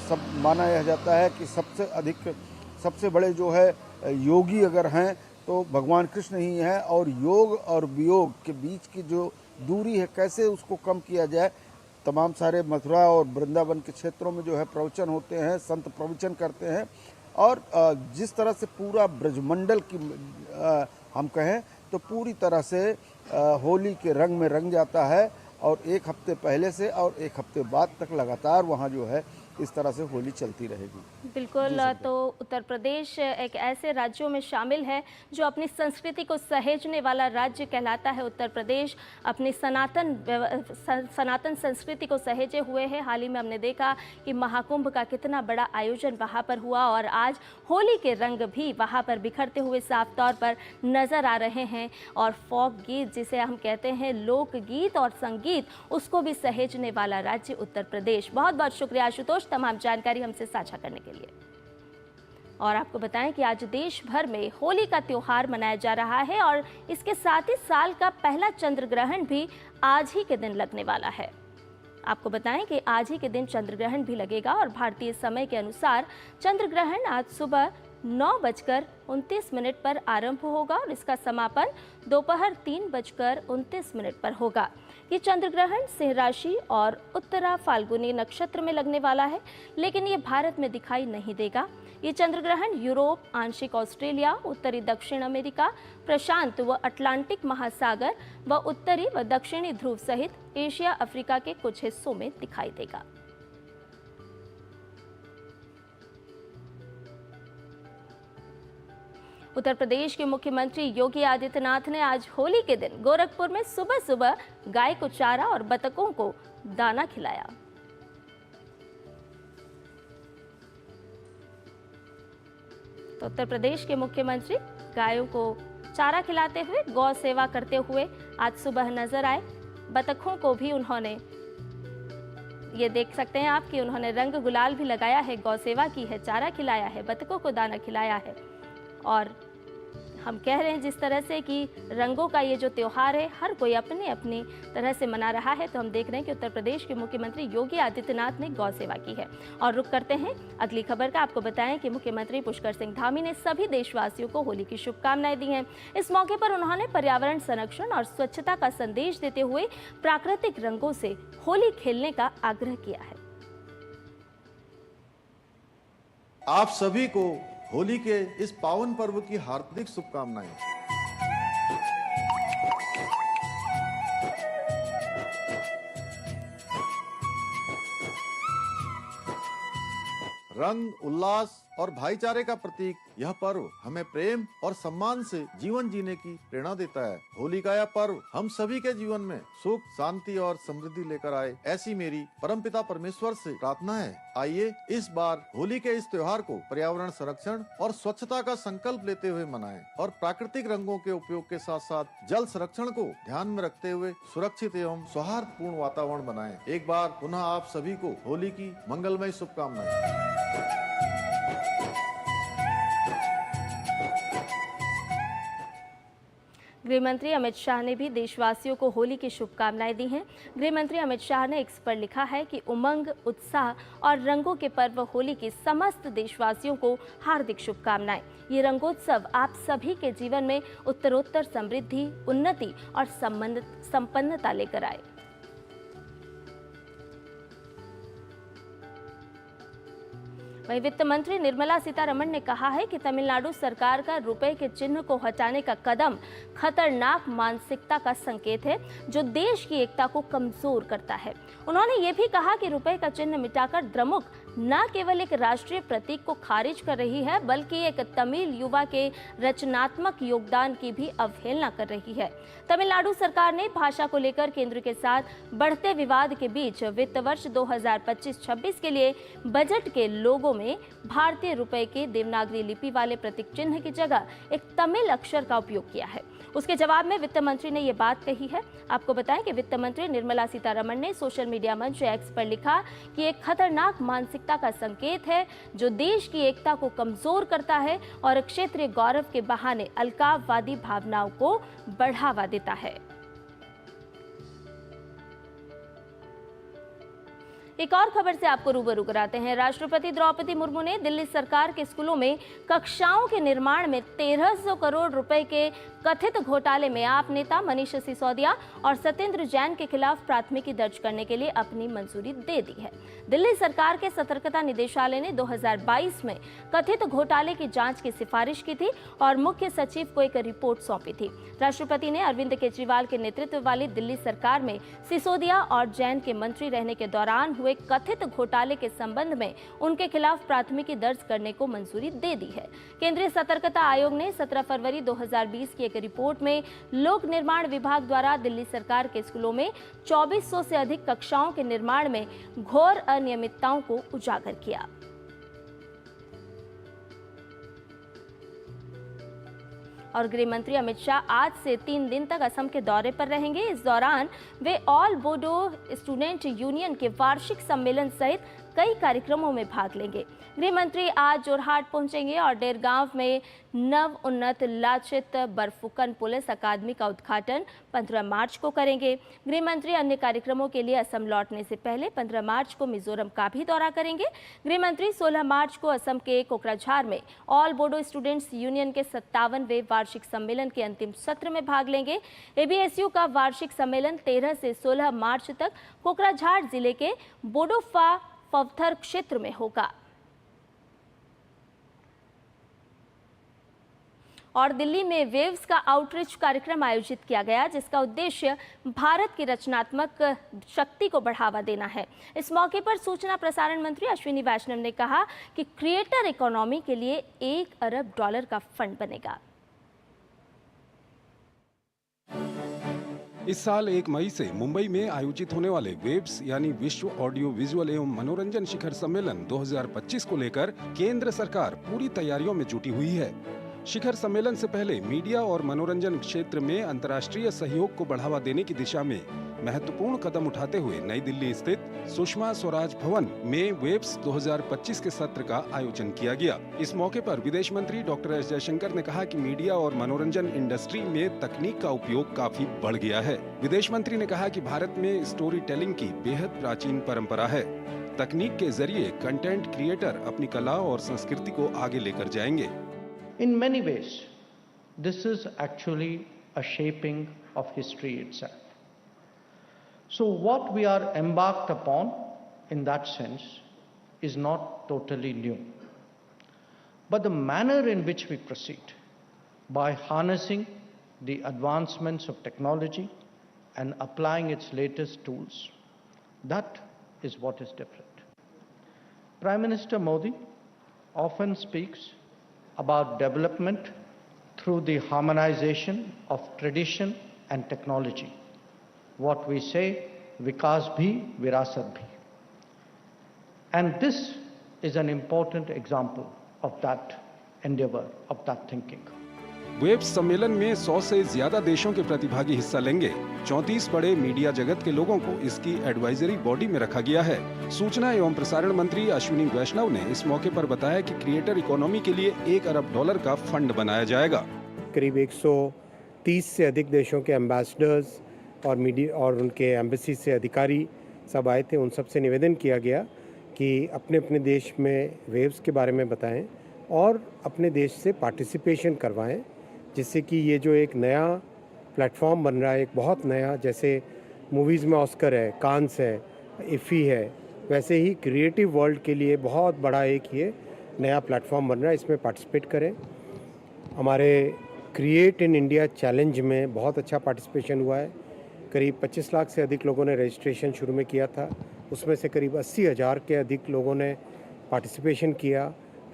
सब माना यह जाता है कि सबसे बड़े जो है योगी अगर हैं तो भगवान कृष्ण ही है। और योग और वियोग के बीच की जो दूरी है, कैसे उसको कम किया जाए, तमाम सारे मथुरा और वृंदावन के क्षेत्रों में जो है प्रवचन होते हैं, संत प्रवचन करते हैं। और जिस तरह से पूरा ब्रजमंडल की हम कहें तो पूरी तरह से होली के रंग में रंग जाता है। और एक हफ्ते पहले से और एक हफ्ते बाद तक लगातार वहाँ जो है इस तरह से होली चलती रहेगी। बिल्कुल, तो उत्तर प्रदेश एक ऐसे राज्यों में शामिल है जो अपनी संस्कृति को सहेजने वाला राज्य कहलाता है। उत्तर प्रदेश अपनी सनातन संस्कृति को सहेजे हुए है। हाल ही में हमने देखा कि महाकुंभ का कितना बड़ा आयोजन वहाँ पर हुआ और आज होली के रंग भी वहाँ पर बिखरते हुए साफ तौर पर नज़र आ रहे हैं। और फोक गीत, जिसे हम कहते हैं लोकगीत और संगीत, उसको भी सहेजने वाला राज्य उत्तर प्रदेश। बहुत बहुत शुक्रिया आशुतोष तमाम जानकारी हमसे साझा करने के लिए। और आपको बताएं कि आज देश भर में होली का त्योहार मनाया जा रहा है और इसके साथ ही साल का पहला चंद्र ग्रहण भी आज ही के दिन लगने वाला है। आपको बताएं कि आज ही के दिन चंद्र ग्रहण भी लगेगा और भारतीय समय के अनुसार चंद्र ग्रहण आज सुबह 9:29 पर आरंभ होगा और इसका समापन दोपहर 3:29 पर होगा। ये चंद्र ग्रहण सिंह राशि और उत्तरा फाल्गुनी नक्षत्र में लगने वाला है, लेकिन ये भारत में दिखाई नहीं देगा। ये चंद्र ग्रहण यूरोप, आंशिक ऑस्ट्रेलिया, उत्तरी दक्षिण अमेरिका, प्रशांत व अटलांटिक महासागर व उत्तरी व दक्षिणी ध्रुव सहित एशिया, अफ्रीका के कुछ हिस्सों में दिखाई देगा। उत्तर प्रदेश के मुख्यमंत्री योगी आदित्यनाथ ने आज होली के दिन गोरखपुर में सुबह सुबह गाय को चारा और बतखों को दाना खिलाया। तो उत्तर प्रदेश के मुख्यमंत्री गायों को चारा खिलाते हुए, गौ सेवा करते हुए आज सुबह नजर आए। बतखों को भी उन्होंने, ये देख सकते हैं आप कि उन्होंने रंग गुलाल भी लगाया है, गौ सेवा की है, चारा खिलाया है, बतखों को दाना खिलाया है। और हम कह रहे हैं जिस तरह से कि रंगों का ये जो त्योहार है हर कोई अपनी अपनी तरह से मना रहा है, तो हम देख रहे हैं कि उत्तर प्रदेश के मुख्यमंत्री योगी आदित्यनाथ ने गौ सेवा की है। और रुक करते हैं अगली खबर का। आपको बताएं कि मुख्यमंत्री पुष्कर सिंह धामी ने सभी देशवासियों को होली की शुभकामनाएं दी हैं। इस मौके पर उन्होंने पर्यावरण संरक्षण और स्वच्छता का संदेश देते हुए प्राकृतिक रंगों से होली खेलने का आग्रह किया है। आप सभी को होली के इस पावन पर्व की हार्दिक शुभकामनाएं। रंग, उल्लास और भाईचारे का प्रतीक यह पर्व हमें प्रेम और सम्मान से जीवन जीने की प्रेरणा देता है। होली का यह पर्व हम सभी के जीवन में सुख, शांति और समृद्धि लेकर आए, ऐसी मेरी परमपिता परमेश्वर से प्रार्थना है। आइए इस बार होली के इस त्योहार को पर्यावरण संरक्षण और स्वच्छता का संकल्प लेते हुए मनाएं और प्राकृतिक रंगों के उपयोग के साथ साथ जल संरक्षण को ध्यान में रखते हुए सुरक्षित एवं सौहार्दपूर्ण वातावरण बनाएं। एक बार पुनः आप सभी को होली की मंगलमय शुभकामनाएं। गृहमंत्री अमित शाह ने भी देशवासियों को होली की शुभकामनाएं दी हैं। गृहमंत्री अमित शाह ने एक्स पर लिखा है कि उमंग, उत्साह और रंगों के पर्व होली के समस्त देशवासियों को हार्दिक शुभकामनाएं। ये रंगोत्सव आप सभी के जीवन में उत्तरोत्तर समृद्धि, उन्नति और संपन्नता लेकर आए। वहीं वित्त मंत्री निर्मला सीतारमण ने कहा है कि तमिलनाडु सरकार का रुपए के चिन्ह को हटाने का कदम खतरनाक मानसिकता का संकेत है जो देश की एकता को कमजोर करता है। उन्होंने ये भी कहा कि रुपए का चिन्ह मिटाकर द्रमुक न केवल एक राष्ट्रीय प्रतीक को खारिज कर रही है बल्कि एक तमिल युवा के रचनात्मक योगदान की भी अवहेलना कर रही है। तमिलनाडु सरकार ने भाषा को लेकर केंद्र के साथ बढ़ते विवाद के बीच वित्त वर्ष 2025-26 के लिए बजट के लोगों में भारतीय रुपए के देवनागरी लिपि वाले प्रतीक चिन्ह की जगह एक तमिल अक्षर का उपयोग किया है। उसके जवाब में वित्त मंत्री ने ये बात कही है। आपको बताएं कि वित्त मंत्री निर्मला सीतारमण ने सोशल मीडिया मंच एक्स पर लिखा कि एक खतरनाक मानसिकता का संकेत है जो देश की एकता को कमजोर करता है और क्षेत्रीय गौरव के बहाने अलगाववादी भावनाओं को बढ़ावा देता है। एक और खबर से आपको रूबरू कराते हैं। राष्ट्रपति द्रौपदी मुर्मू ने दिल्ली सरकार के स्कूलों में कक्षाओं के निर्माण में 1300 करोड़ रुपए के कथित घोटाले में आप नेता मनीष सिसोदिया और सत्येंद्र जैन के खिलाफ प्राथमिकी दर्ज करने के लिए अपनी मंजूरी दे दी है। दिल्ली सरकार के सतर्कता निदेशालय ने 2022 में कथित घोटाले की जांच की सिफारिश की थी और मुख्य सचिव को एक रिपोर्ट सौंपी थी। राष्ट्रपति ने अरविंद केजरीवाल के नेतृत्व वाली दिल्ली सरकार में सिसोदिया और जैन के मंत्री रहने के दौरान हुए कथित घोटाले के संबंध में उनके खिलाफ प्राथमिकी दर्ज करने को मंजूरी दे दी है। केंद्रीय सतर्कता आयोग ने 17 फरवरी 2020 की एक रिपोर्ट में लोक निर्माण विभाग द्वारा दिल्ली सरकार के स्कूलों में 2400 से अधिक कक्षाओं के निर्माण में घोर अनियमितताओं को उजागर किया। और गृह मंत्री अमित शाह आज से 3 दिन तक असम के दौरे पर रहेंगे। इस दौरान वे ऑल बोडो स्टूडेंट यूनियन के वार्षिक सम्मेलन सहित कई कार्यक्रमों में भाग लेंगे। गृह मंत्री आज जोरहाट पहुंचेंगे और डेरगांव में नव उन्नत लाचित बरफुकन पुलिस अकादमी का उद्घाटन 15 मार्च को करेंगे। गृह मंत्री अन्य कार्यक्रमों के लिए असम लौटने से पहले 15 मार्च को मिजोरम का भी दौरा करेंगे। गृह मंत्री 16 मार्च को असम के कोकराझार में ऑल बोडो स्टूडेंट्स यूनियन के 57वें वार्षिक सम्मेलन के अंतिम सत्र में भाग लेंगे। एबीएसयू का वार्षिक सम्मेलन 13 से 16 मार्च तक कोकराझार जिले के बोडोफा पवथर क्षेत्र में होगा। और दिल्ली में वेव्स का आउटरीच कार्यक्रम आयोजित किया गया जिसका उद्देश्य भारत की रचनात्मक शक्ति को बढ़ावा देना है। इस मौके पर सूचना प्रसारण मंत्री अश्विनी वैष्णव ने कहा कि क्रिएटर इकोनॉमी के लिए $1 अरब का फंड बनेगा। इस साल 1 मई से मुंबई में आयोजित होने वाले वेव्स यानी विश्व ऑडियो विजुअल एवं मनोरंजन शिखर सम्मेलन 2025 को लेकर केंद्र सरकार पूरी तैयारियों में जुटी हुई है। शिखर सम्मेलन से पहले मीडिया और मनोरंजन क्षेत्र में अंतर्राष्ट्रीय सहयोग को बढ़ावा देने की दिशा में महत्वपूर्ण कदम उठाते हुए नई दिल्ली स्थित सुषमा स्वराज भवन में वेव्स 2025 के सत्र का आयोजन किया गया। इस मौके पर विदेश मंत्री डॉक्टर एस जयशंकर ने कहा कि मीडिया और मनोरंजन इंडस्ट्री में तकनीक का उपयोग काफी बढ़ गया है। विदेश मंत्री ने कहा कि भारत में स्टोरी टेलिंग की बेहद प्राचीन परंपरा है। तकनीक के जरिए कंटेंट क्रिएटर अपनी कला और संस्कृति को आगे लेकर जाएंगे। In many ways, this is actually a shaping of history itself. So what we are embarked upon in that sense is not totally new. But the manner in which we proceed, by harnessing the advancements of technology and applying its latest tools, that is what is different. Prime Minister Modi often speaks about development through the harmonization of tradition and technology. What we say, Vikas bhi, Virasat bhi. And this is an important example of that endeavor, of that thinking. Web सम्मेलन में 100 से ज्यादा देशों के प्रतिभागी हिस्सा लेंगे। 34 बड़े मीडिया जगत के लोगों को इसकी एडवाइजरी बॉडी में रखा गया है। सूचना एवं प्रसारण मंत्री अश्विनी वैष्णव ने इस मौके पर बताया कि क्रिएटर इकोनॉमी के लिए $1 अरब का फंड बनाया जाएगा। करीब 130 से अधिक देशों के एम्बेसडर्स और मीडिया और उनके एम्बेसी से अधिकारी सब आए थे। उन सब से निवेदन किया गया कि अपने अपने देश में वेव्स के बारे में बताएं और अपने देश से पार्टिसिपेशन करवाएं, जिससे कि ये जो एक नया प्लेटफॉर्म बन रहा है, एक बहुत नया, जैसे मूवीज़ में ऑस्कर है, कांस है, इफ़ी है, वैसे ही क्रिएटिव वर्ल्ड के लिए बहुत बड़ा एक ये नया प्लेटफॉर्म बन रहा है। इसमें पार्टिसिपेट करें। हमारे क्रिएट इन इंडिया चैलेंज में बहुत अच्छा पार्टिसिपेशन हुआ है। करीब 25 लाख से अधिक लोगों ने रजिस्ट्रेशन शुरू में किया था। उसमें से करीब 80,000 के अधिक लोगों ने पार्टिसिपेशन किया।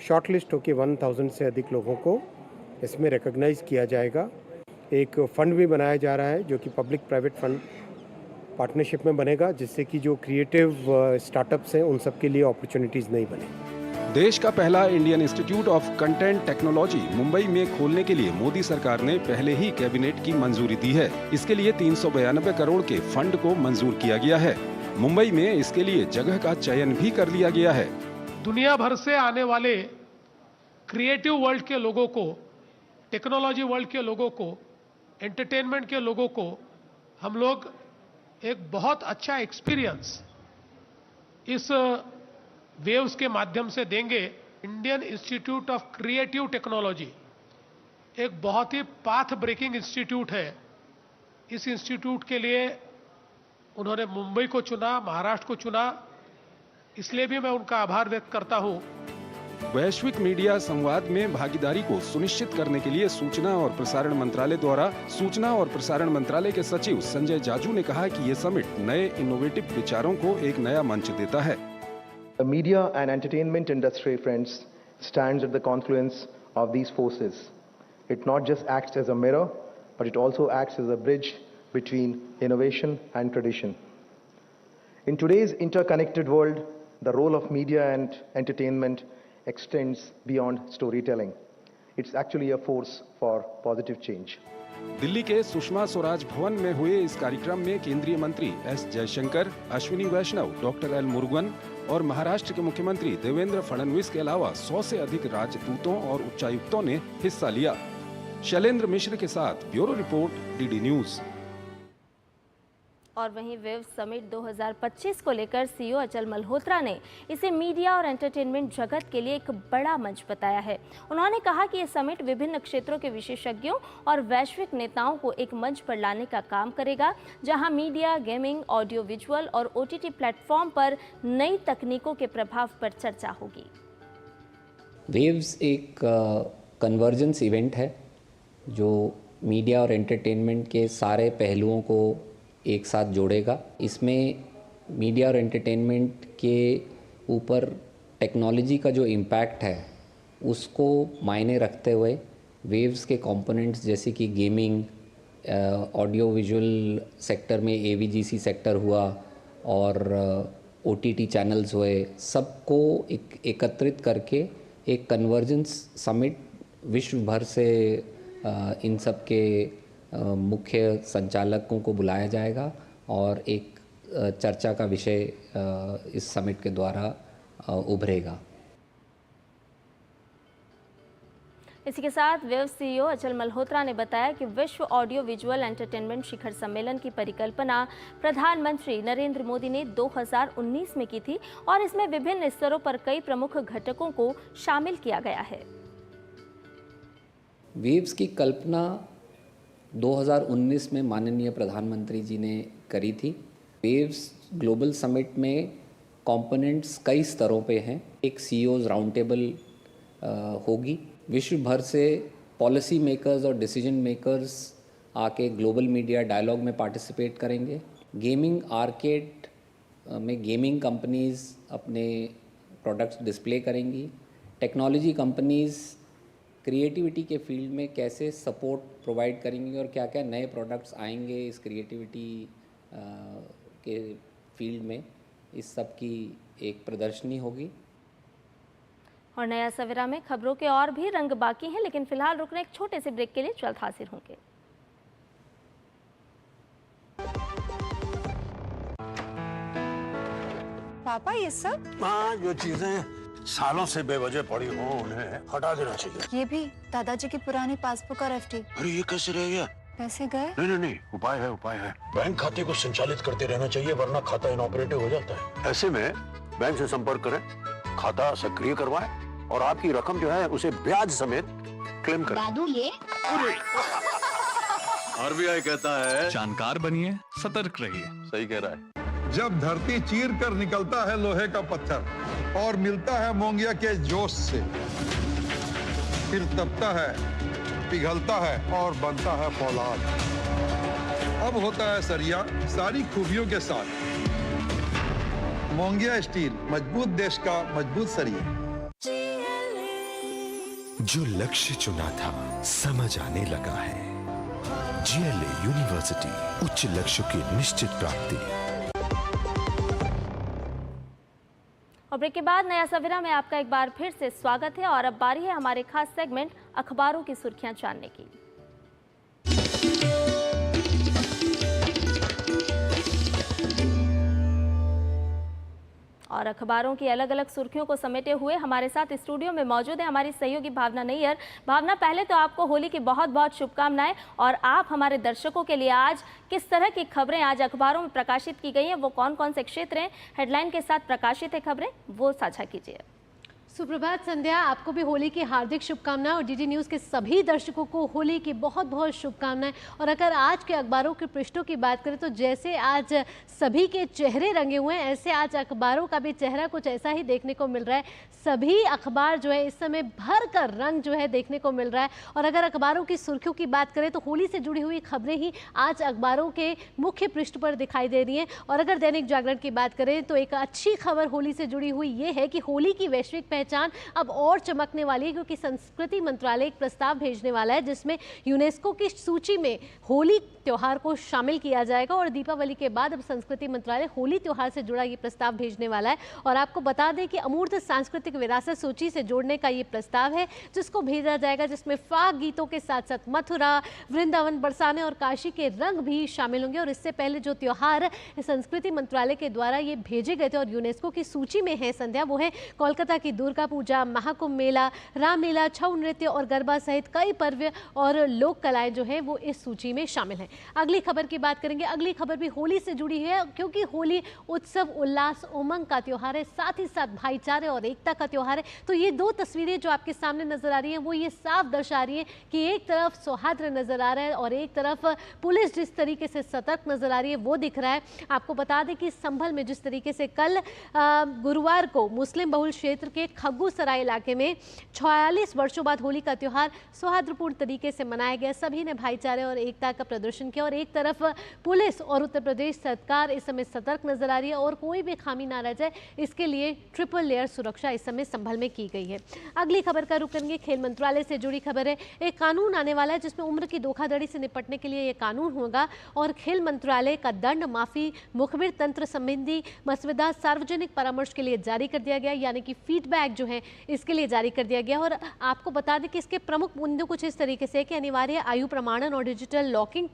शॉर्टलिस्ट होकर 1000 से अधिक लोगों को इसमें रिकॉग्नाइज किया जाएगा। एक फ़ंड भी बनाया जा रहा है जो कि पब्लिक प्राइवेट फ़ंड पार्टनरशिप में बनेगा, जिससे कि जो क्रिएटिव स्टार्टअप्स हैं उन सब के लिए अपॉर्चुनिटीज़ नहीं बने। देश का पहला Indian institute of content technology Mumbai में खोलने के लिए मोदी सरकार ने पहले ही कैबिनेट की मंजूरी दी है। इसके लिए 392 करोड़ के फंड को मंजूर किया गया है। मुंबई में इसके लिए जगह का चयन भी कर लिया गया है। दुनिया भर से आने वाले क्रिएटिव वर्ल्ड के लोगों को, टेक्नोलॉजी वर्ल्ड के लोगों को, एंटरटेनमेंट के लोगों को हम लोग एक बहुत अच्छा एक्सपीरियंस इस वेव्स के माध्यम से देंगे। Indian institute of creative technology एक बहुत ही पाथ ब्रेकिंग इंस्टीट्यूट है। इस इंस्टीट्यूट के लिए उन्होंने मुंबई को चुना, महाराष्ट्र को चुना, इसलिए भी मैं उनका आभार व्यक्त करता हूं। वैश्विक मीडिया संवाद में भागीदारी को सुनिश्चित करने के लिए सूचना और प्रसारण मंत्रालय द्वारा सूचना और प्रसारण मंत्रालय के सचिव संजय जाजू ने कहा कि ये समिट नए इनोवेटिव विचारों को एक नया मंच देता है। The media and entertainment industry, friends, stands at the confluence of these forces. It not just acts as a mirror, but it also acts as a bridge between innovation and tradition. In today's interconnected world, the role of media and entertainment extends beyond storytelling. It's actually a force for positive change. Delhi के सुषमा स्वराज भवन में हुए इस कार्यक्रम में केंद्रीय मंत्री S Jaishankar, Ashwini वैष्णव, doctor L Murugan और महाराष्ट्र के मुख्यमंत्री देवेंद्र फडणवीस के अलावा 100 से अधिक राजदूतों और उच्चायुक्तों ने हिस्सा लिया। शैलेंद्र मिश्र के साथ ब्यूरो रिपोर्ट, डीडी न्यूज। और वहीं वेव समिट 2025 को लेकर सीईओ अचल मल्होत्रा ने इसे मीडिया और एंटरटेनमेंट जगत के लिए एक बड़ा मंच बताया है। उन्होंने कहा कि यह समिट विभिन्न क्षेत्रों के विशेषज्ञों और वैश्विक नेताओं को एक मंच पर लाने का काम करेगा, जहां मीडिया, गेमिंग, ऑडियो विजुअल और ओटीटी प्लेटफॉर्म पर नई तकनीकों के प्रभाव पर चर्चा होगी। वेव्स एक कन्वर्जेंस इवेंट है जो मीडिया और एंटरटेनमेंट के सारे पहलुओं को एक साथ जोड़ेगा। इसमें मीडिया और एंटरटेनमेंट के ऊपर टेक्नोलॉजी का जो इम्पैक्ट है उसको मायने रखते हुए वेव्स के कंपोनेंट्स जैसे कि गेमिंग, ऑडियो विजुअल सेक्टर में AVGC सेक्टर हुआ और OTT चैनल्स हुए, सबको एकत्रित करके एक कन्वर्जेंस समिट विश्व भर से इन सब के मुख्य संचालकों को बुलाया जाएगा और एक चर्चा का विषय इस समिट के द्वारा उभरेगा। इसी के साथ वेव सीईओ अचल मल्होत्रा ने बताया कि विश्व ऑडियो विजुअल एंटरटेनमेंट शिखर सम्मेलन की परिकल्पना प्रधानमंत्री नरेंद्र मोदी ने 2019 में की थी और इसमें विभिन्न स्तरों पर कई प्रमुख घटकों को शामिल किया गया है। वेव्स की कल्पना 2019 में माननीय प्रधानमंत्री जी ने करी थी। वेव्स ग्लोबल समिट में कंपोनेंट्स कई स्तरों पे हैं। एक सीईओज राउंड टेबल होगी। विश्व भर से पॉलिसी मेकर्स और डिसीजन मेकर्स आके ग्लोबल मीडिया डायलॉग में पार्टिसिपेट करेंगे। गेमिंग आर्केड में गेमिंग कंपनीज अपने प्रोडक्ट्स डिस्प्ले करेंगी। टेक्नोलॉजी कंपनीज क्रिएटिविटी के फील्ड में कैसे सपोर्ट प्रोवाइड करेंगी और क्या क्या नए प्रोडक्ट्स आएंगे इस क्रिएटिविटी के फील्ड में, इस सब की एक प्रदर्शनी होगी। और नया सवेरा में खबरों के और भी रंग बाकी हैं, लेकिन फिलहाल रुकने एक छोटे से ब्रेक के लिए जल्द हाजिर होंगे। पापा ये सब? हाँ, जो चीजें सालों से बेवजह पड़ी हो उन्हें हटा देना चाहिए। ये भी दादाजी की पुरानी पासबुक और FD। अरे ये कैसे रह गया? पैसे गए? नहीं, उपाय है। बैंक खाते को संचालित करते रहना चाहिए वरना खाता इनऑपरेटिव हो जाता है। ऐसे में बैंक से संपर्क करें, खाता सक्रिय करवाएं और आपकी रकम जो है उसे ब्याज समेत क्लेम करें। दादू ये? RBI कहता है जानकार बनिए, सतर्क रहिए। सही कह रहा है। जब धरती चीर कर निकलता है लोहे का पत्थर और मिलता है मोंगिया के जोश से, फिर तपता है, पिघलता है और बनता है फौलाद। अब होता है सरिया सारी खूबियों के साथ। मोंगिया स्टील, मजबूत देश का मजबूत सरिया। जो लक्ष्य चुना था समझ आने लगा है। GLA यूनिवर्सिटी, उच्च लक्ष्य की निश्चित प्राप्ति। और ब्रेक के बाद नया सवेरा में आपका एक बार फिर से स्वागत है और अब बारी है हमारे खास सेगमेंट अखबारों की सुर्खियां जानने की। और अखबारों की अलग अलग सुर्खियों को समेटे हुए हमारे साथ स्टूडियो में मौजूद है हमारी सहयोगी भावना नैयर। भावना, पहले तो आपको होली की बहुत बहुत शुभकामनाएं और आप हमारे दर्शकों के लिए आज किस तरह की खबरें आज अखबारों में प्रकाशित की गई हैं, वो कौन कौन से क्षेत्र हैं, हेडलाइन के साथ प्रकाशित है खबरें, वो साझा कीजिए। सुप्रभात संध्या, आपको भी होली की हार्दिक शुभकामनाएं और डीडी न्यूज़ के सभी दर्शकों को होली की बहुत बहुत शुभकामनाएं। और अगर आज के अखबारों के पृष्ठों की बात करें तो जैसे आज सभी के चेहरे रंगे हुए हैं, ऐसे आज अखबारों का भी चेहरा कुछ ऐसा ही देखने को मिल रहा है। सभी अखबार जो है इस समय भर कर रंग जो है देखने को मिल रहा है। और अगर अखबारों की सुर्खियों की बात करें तो होली से जुड़ी हुई खबरें ही आज अखबारों के मुख्य पृष्ठ पर दिखाई दे रही हैं। और अगर दैनिक जागरण की बात करें तो एक अच्छी खबर होली से जुड़ी हुई ये है कि होली की वैश्विक पहचान अब और चमकने वाली है, क्योंकि संस्कृति मंत्रालय एक प्रस्ताव भेजने वाला है जिसमें यूनेस्को की सूची में होली त्योहार को शामिल किया जाएगा। और दीपावली के बाद अब संस्कृति मंत्रालय होली त्योहार से जुड़ा ये प्रस्ताव भेजने वाला है। और आपको बता दें कि अमूर्त सांस्कृतिक विरासत सूची से जोड़ने का ये प्रस्ताव है जिसको भेजा जाएगा, जिसमें फाग गीतों के साथ साथ मथुरा, वृंदावन, बरसाने और काशी के रंग भी शामिल होंगे। और इससे पहले जो त्योहार संस्कृति मंत्रालय के द्वारा ये भेजे गए थे और यूनेस्को की सूची में है संध्या, वो है कोलकाता की दुर्गा पूजा, महाकुंभ मेला, रामलीला, छऊ नृत्य और गरबा सहित कई पर्व और लोक कलाएं जो है वो इस सूची में शामिल हैं। अगली खबर की बात करेंगे। अगली खबर भी होली से जुड़ी है, क्योंकि होली उत्सव, उल्लास, उमंग का त्योहार है, साथ ही साथ भाईचारे और एकता का त्योहार है। तो ये दो तस्वीरें जो आपके सामने नजर आ रही हैं वो ये साफ दर्शा रही है कि एक तरफ सौहार्द नजर आ रहा है और एक तरफ पुलिस जिस तरीके से सतर्क नजर आ रही है वो दिख रहा है। आपको बता दें कि संभल में जिस तरीके से कल गुरुवार को मुस्लिम बहुल क्षेत्र के खग्गू सराय इलाके में 46 वर्षों बाद होली का त्योहार सौहार्दपूर्ण तरीके से मनाया गया। सभी ने भाईचारे और एकता का प्रदर्शन किया और एक तरफ पुलिस और उत्तर प्रदेश सरकार इस समय सतर्क नजर आ रही है और कोई भी खामी ना रह जाए इसके लिए ट्रिपल लेयर सुरक्षा इस समय संभल में की गई है। अगली खबर का रुख करेंगे। खेल मंत्रालय से जुड़ी खबर है। एक कानून आने वाला है जिसमें उम्र की धोखाधड़ी से निपटने के लिए ये कानून होगा और खेल मंत्रालय का दंड माफी मुखबिर तंत्र संबंधी मसौदा सार्वजनिक परामर्श के लिए जारी कर दिया गया, यानी कि फीडबैक जो है इसके लिए जारी कर दिया गया। और आपको बता दें कि इसके प्रमुख मुद्दे कुछ इस तरीके से कि अनिवार्य आयु प्रमाणन और डिजिटल लॉकिंग,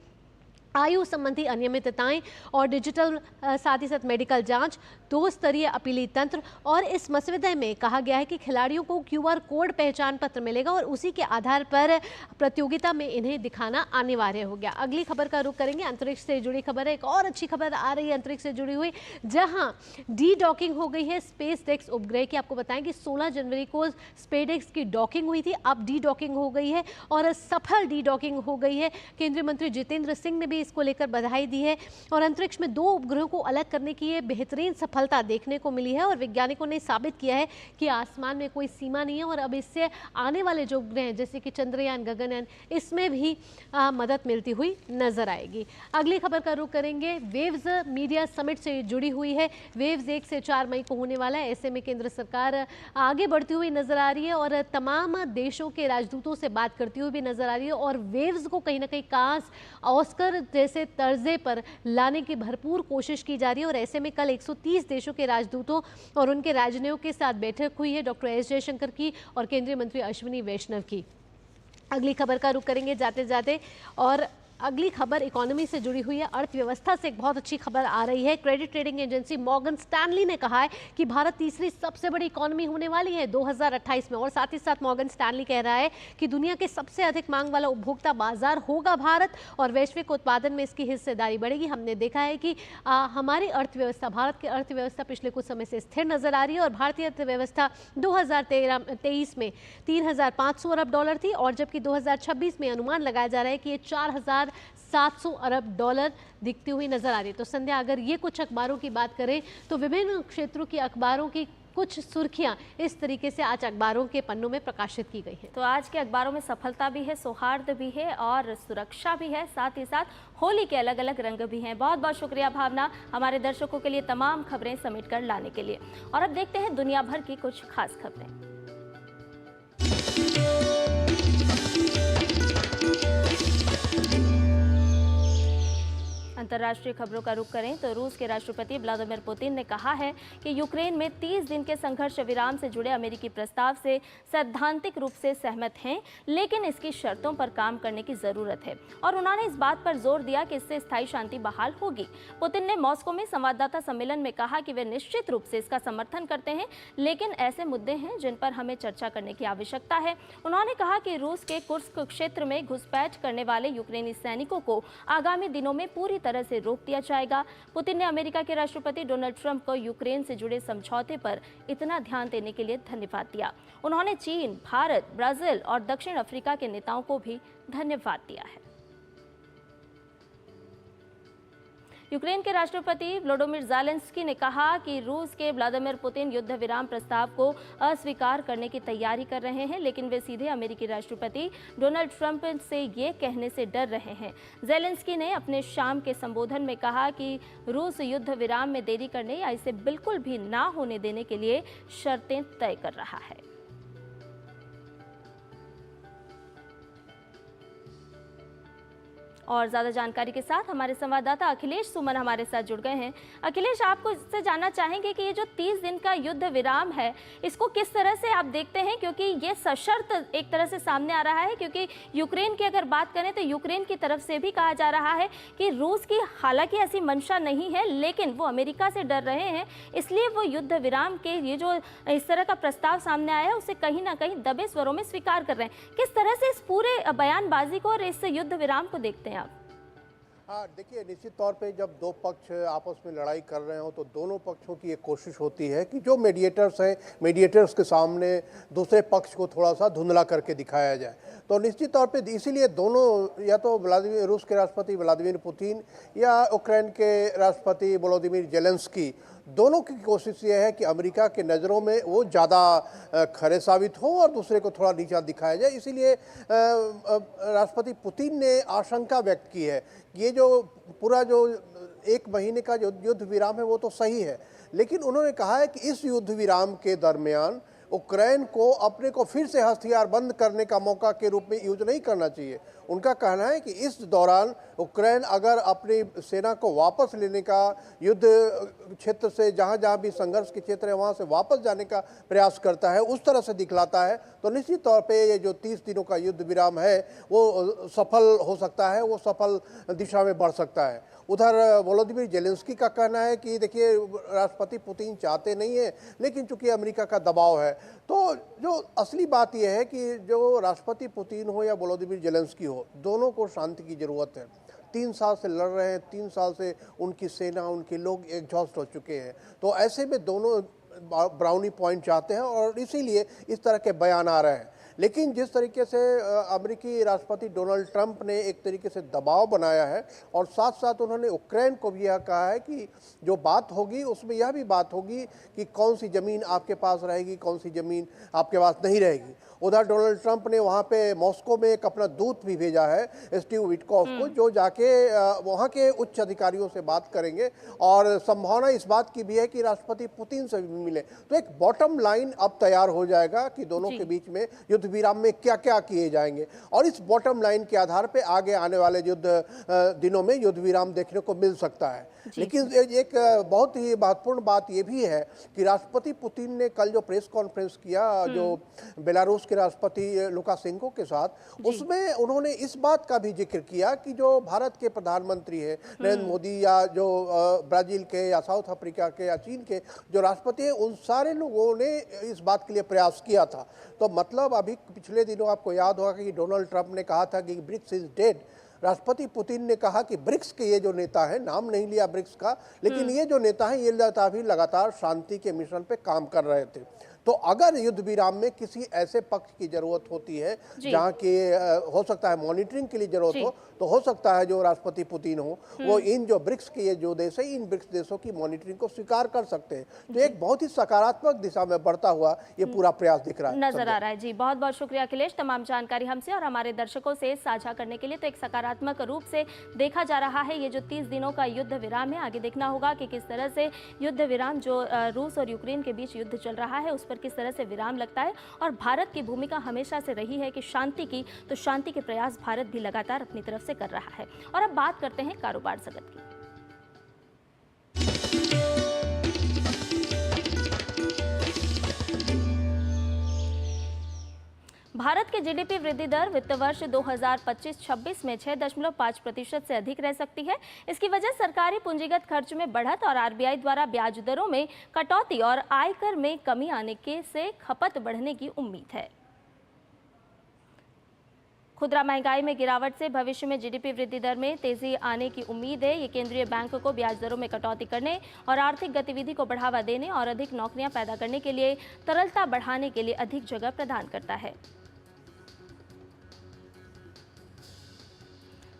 आयु संबंधी अनियमितताएं और डिजिटल साथ ही साथ मेडिकल जांच, 2 स्तरीय अपीली तंत्र। और इस मसौदे में कहा गया है कि खिलाड़ियों को QR कोड पहचान पत्र मिलेगा और उसी के आधार पर प्रतियोगिता में इन्हें दिखाना अनिवार्य हो गया। अगली खबर का रुख करेंगे। अंतरिक्ष से जुड़ी खबर है। एक और अच्छी खबर आ रही है अंतरिक्ष से जुड़ी हुई, जहां डी डॉकिंग हो गई है स्पेस डेक्स उपग्रह की। आपको बताएं कि 16 जनवरी को स्पेस डेक्स की डॉकिंग हुई थी, अब डी डॉकिंग हो गई है और सफल डी डॉकिंग हो गई है। केंद्रीय मंत्री जितेंद्र सिंह ने भी इसको लेकर बधाई दी है। और अंतरिक्ष में 2 उपग्रहों को अलग करने की ये बेहतरीन सफलता देखने को मिली है और वैज्ञानिकों ने साबित किया है कि आसमान में कोई सीमा नहीं है और अब इससे आने वाले जो उपग्रह हैं जैसे कि चंद्रयान, गगनयान, इसमें भी मदद मिलती हुई नजर आएगी। अगली खबर का रुख करेंगे। वेव्स मीडिया समिट से जुड़ी हुई है। वेव्स 1 से 4 मई को होने वाला है। ऐसे में केंद्र सरकार आगे बढ़ती हुई नजर आ रही है और तमाम देशों के राजदूतों से बात करती हुई भी नजर आ रही है और वेव्स को कहीं ना कहीं कांस, ऑस्कर जैसे तर्जे पर लाने की भरपूर कोशिश की जा रही है। और ऐसे में कल 130 देशों के राजदूतों और उनके राजनयिकों के साथ बैठक हुई है, डॉक्टर एस जयशंकर की और केंद्रीय मंत्री अश्विनी वैष्णव की। अगली खबर का रुख करेंगे जाते जाते और अगली खबर इकोनॉमी से जुड़ी हुई है। अर्थव्यवस्था से एक बहुत अच्छी खबर आ रही है। Credit trading agency Morgan Stanley ने कहा है कि भारत तीसरी सबसे बड़ी इकोनॉमी होने वाली है 2028 में। और साथ ही साथ मॉर्गन स्टैनली कह रहा है कि दुनिया के सबसे अधिक मांग वाला उपभोक्ता बाजार होगा भारत और वैश्विक उत्पादन में इसकी हिस्सेदारी बढ़ेगी। हमने देखा है कि हमारी अर्थव्यवस्था, भारत की अर्थव्यवस्था पिछले कुछ समय से स्थिर नजर आ रही है और भारतीय अर्थव्यवस्था 2023 में 3,500 अरब डॉलर थी और जबकि 2026 में अनुमान लगाया जा रहा है कि ये 4,700 अरब डॉलर दिखती हुई नजर आ रही है। तो संध्या, अगर ये कुछ अखबारों की बात करें तो विभिन्न क्षेत्रों की अखबारों की कुछ सुर्खियां इस तरीके से आज अखबारों के पन्नों में प्रकाशित की गई हैं। तो आज के अखबारों में सफलता भी है, सौहार्द भी है और सुरक्षा भी है, साथ ही साथ होली के अलग अलग रंग भी हैं। बहुत बहुत शुक्रिया भावना, हमारे दर्शकों के लिए तमाम खबरें समेट कर लाने के लिए। और अब देखते हैं दुनिया भर की कुछ खास खबरें। अंतर्राष्ट्रीय खबरों का रुख करें तो रूस के राष्ट्रपति व्लादिमीर पुतिन ने कहा है कि यूक्रेन में 30 दिन के संघर्ष विराम से जुड़े अमेरिकी प्रस्ताव से सैद्धांतिक रूप से सहमत हैं, लेकिन इसकी शर्तों पर काम करने की जरूरत है और उन्होंने इस बात पर जोर दिया कि इससे स्थायी शांति बहाल होगी। पुतिन ने मॉस्को में संवाददाता सम्मेलन में कहा कि वे निश्चित रूप से इसका समर्थन करते हैं, लेकिन ऐसे मुद्दे हैं जिन पर हमें चर्चा करने की आवश्यकता है। उन्होंने कहा कि रूस के कुर्स्क क्षेत्र में घुसपैठ करने वाले यूक्रेनी सैनिकों को आगामी दिनों में पूरी तरह से रोक दिया जाएगा। पुतिन ने अमेरिका के राष्ट्रपति डोनाल्ड ट्रंप को यूक्रेन से जुड़े समझौते पर इतना ध्यान देने के लिए धन्यवाद दिया। उन्होंने चीन, भारत, ब्राजील और दक्षिण अफ्रीका के नेताओं को भी धन्यवाद दिया है। यूक्रेन के राष्ट्रपति व्लादिमीर ज़ेलेंस्की ने कहा कि रूस के व्लादिमीर पुतिन युद्ध विराम प्रस्ताव को अस्वीकार करने की तैयारी कर रहे हैं, लेकिन वे सीधे अमेरिकी राष्ट्रपति डोनाल्ड ट्रंप से ये कहने से डर रहे हैं। ज़ेलेंस्की ने अपने शाम के संबोधन में कहा कि रूस युद्ध विराम में देरी करने या इसे बिल्कुल भी ना होने देने के लिए शर्तें तय कर रहा है। और ज़्यादा जानकारी के साथ हमारे संवाददाता अखिलेश सुमन हमारे साथ जुड़ गए हैं। अखिलेश, आपको इससे जानना चाहेंगे कि ये जो 30 दिन का युद्ध विराम है, इसको किस तरह से आप देखते हैं, क्योंकि ये सशर्त एक तरह से सामने आ रहा है, क्योंकि यूक्रेन की अगर बात करें तो यूक्रेन की तरफ से भी कहा जा रहा है कि रूस की हालांकि ऐसी मंशा नहीं है, लेकिन वो अमेरिका से डर रहे हैं, इसलिए वो युद्ध विराम के ये जो इस तरह का प्रस्ताव सामने आया है उसे कहीं ना कहीं दबे स्वरों में स्वीकार कर रहे हैं। किस तरह से इस पूरे बयानबाजी को और इस युद्ध विराम को देखते हैं आप? हाँ, देखिए, निश्चित तौर पे जब दो पक्ष आपस में लड़ाई कर रहे हो तो दोनों पक्षों की एक कोशिश होती है कि जो मीडिएटर्स हैं, मीडिएटर्स के सामने दूसरे पक्ष को थोड़ा सा धुंधला करके दिखाया जाए। तो निश्चित तौर पे इसीलिए दोनों, या तो रूस के राष्ट्रपति व्लादिमीर पुतिन या यूक्रेन के राष्ट्रपति वोलोदिमीर ज़ेलेंस्की, दोनों की कोशिश ये है कि अमेरिका के नज़रों में वो ज़्यादा खरे साबित हो और दूसरे को थोड़ा नीचा दिखाया जाए। इसीलिए राष्ट्रपति पुतिन ने आशंका व्यक्त की है कि ये जो पूरा जो 1 महीने का जो युद्ध विराम है वो तो सही है, लेकिन उन्होंने कहा है कि इस युद्ध विराम के दरमियान यूक्रेन को अपने को फिर से हथियार बंद करने का मौका के रूप में यूज नहीं करना चाहिए। उनका कहना है कि इस दौरान यूक्रेन अगर अपनी सेना को वापस लेने का, युद्ध क्षेत्र से जहां जहां भी संघर्ष के क्षेत्र है वहां से वापस जाने का प्रयास करता है, उस तरह से दिखलाता है, तो निश्चित तौर पे ये जो 30 दिनों का युद्ध विराम है वो सफल हो सकता है, वो सफल दिशा में बढ़ सकता है। उधर वोलोदिमीर ज़ेलेंस्की का कहना है कि देखिए, राष्ट्रपति पुतिन चाहते नहीं है, लेकिन चूंकि अमेरिका का दबाव है, तो जो असली बात यह है कि जो राष्ट्रपति पुतिन हो या वोलोदिमीर ज़ेलेंस्की हो, दोनों को शांति की जरूरत है। 3 साल से लड़ रहे हैं, 3 साल से उनकी सेना, उनके लोग एग्जॉस्ट हो चुके हैं, तो ऐसे में दोनों ब्राउनी पॉइंट चाहते हैं और इसीलिए इस तरह के बयान आ रहे हैं। लेकिन जिस तरीके से अमेरिकी राष्ट्रपति डोनाल्ड ट्रंप ने एक तरीके से दबाव बनाया है और साथ साथ उन्होंने यूक्रेन को भी यह कहा है कि जो बात होगी उसमें यह भी बात होगी कि कौन सी ज़मीन आपके पास रहेगी, कौन सी ज़मीन आपके पास नहीं रहेगी। उधर डोनाल्ड ट्रंप ने वहाँ पे मॉस्को में एक अपना दूत भी भेजा है, स्टीव विटकॉफ को, जो जाके वहाँ के उच्च अधिकारियों से बात करेंगे और संभावना इस बात की भी है कि राष्ट्रपति पुतिन से भी मिले। तो एक बॉटम लाइन अब तैयार हो जाएगा कि दोनों के बीच में युद्ध विराम में क्या क्या किए जाएंगे और इस बॉटम लाइन के आधार पे आगे आने वाले युद्ध दिनों में युद्ध विराम देखने को मिल सकता है। लेकिन एक बहुत ही महत्वपूर्ण बात यह भी है कि राष्ट्रपति पुतिन ने कल जो प्रेस कॉन्फ्रेंस किया जो बेलारूस के राष्ट्रपति लुकाशेंको के साथ, उसमें उन्होंने इस बात का भी जिक्र किया कि जो भारत के प्रधानमंत्री है नरेंद्र मोदी या जो ब्राजील के या साउथ अफ्रीका के या चीन के जो राष्ट्रपति हैं, उन सारे लोगों ने इस बात के लिए प्रयास किया था। तो मतलब अभी पिछले दिनों आपको याद होगा कि डोनाल्ड ट्रंप ने कहा था कि ब्रिक्स इज डेड। राष्ट्रपति पुतिन ने कहा कि ब्रिक्स के ये जो नेता हैं, नाम नहीं लिया ब्रिक्स का, लेकिन ये जो नेता हैं ये नेता भी लगातार शांति के मिशन पे काम कर रहे थे। तो अगर युद्ध विराम में किसी ऐसे पक्ष की जरूरत होती है जहाँ की हो सकता है मॉनिटरिंग के लिए जरूरत हो, तो हो सकता है जो राष्ट्रपति पुतिन हो वो इन जो ब्रिक्स के ये जो देश है, इन ब्रिक्स देशों की मॉनिटरिंग को स्वीकार कर सकते हैं। तो एक बहुत ही सकारात्मक दिशा में बढ़ता हुआ ये पूरा प्रयास दिख रहा है, नजर आ रहा है। जी, बहुत बहुत शुक्रिया अखिलेश, तमाम जानकारी हमसे और हमारे दर्शकों से साझा करने के लिए। तो एक सकारात्मक रूप से देखा जा रहा है ये जो 30 दिनों का युद्ध विराम है। आगे देखना होगा कि किस तरह से युद्ध विराम जो रूस और यूक्रेन के बीच युद्ध चल रहा है उस पर किस तरह से विराम लगता है। और भारत की भूमिका हमेशा से रही है कि शांति की, तो शांति के प्रयास भारत भी लगातार अपनी तरफ से कर रहा है। और अब बात करते हैं कारोबार जगत की। भारत की जीडीपी वृद्धि दर वित्त वर्ष 2025-26 में 6.5% से अधिक रह सकती है। इसकी वजह सरकारी पूंजीगत खर्च में बढ़त और आरबीआई द्वारा ब्याज दरों में कटौती और आयकर में कमी आने के से खपत बढ़ने की उम्मीद है। खुदरा महंगाई में गिरावट से भविष्य में जीडीपी वृद्धि दर में तेजी आने की उम्मीद है। ये केंद्रीय बैंक को ब्याज दरों में कटौती करने और आर्थिक गतिविधि को बढ़ावा देने और अधिक नौकरियां पैदा करने के लिए तरलता बढ़ाने के लिए अधिक जगह प्रदान करता है।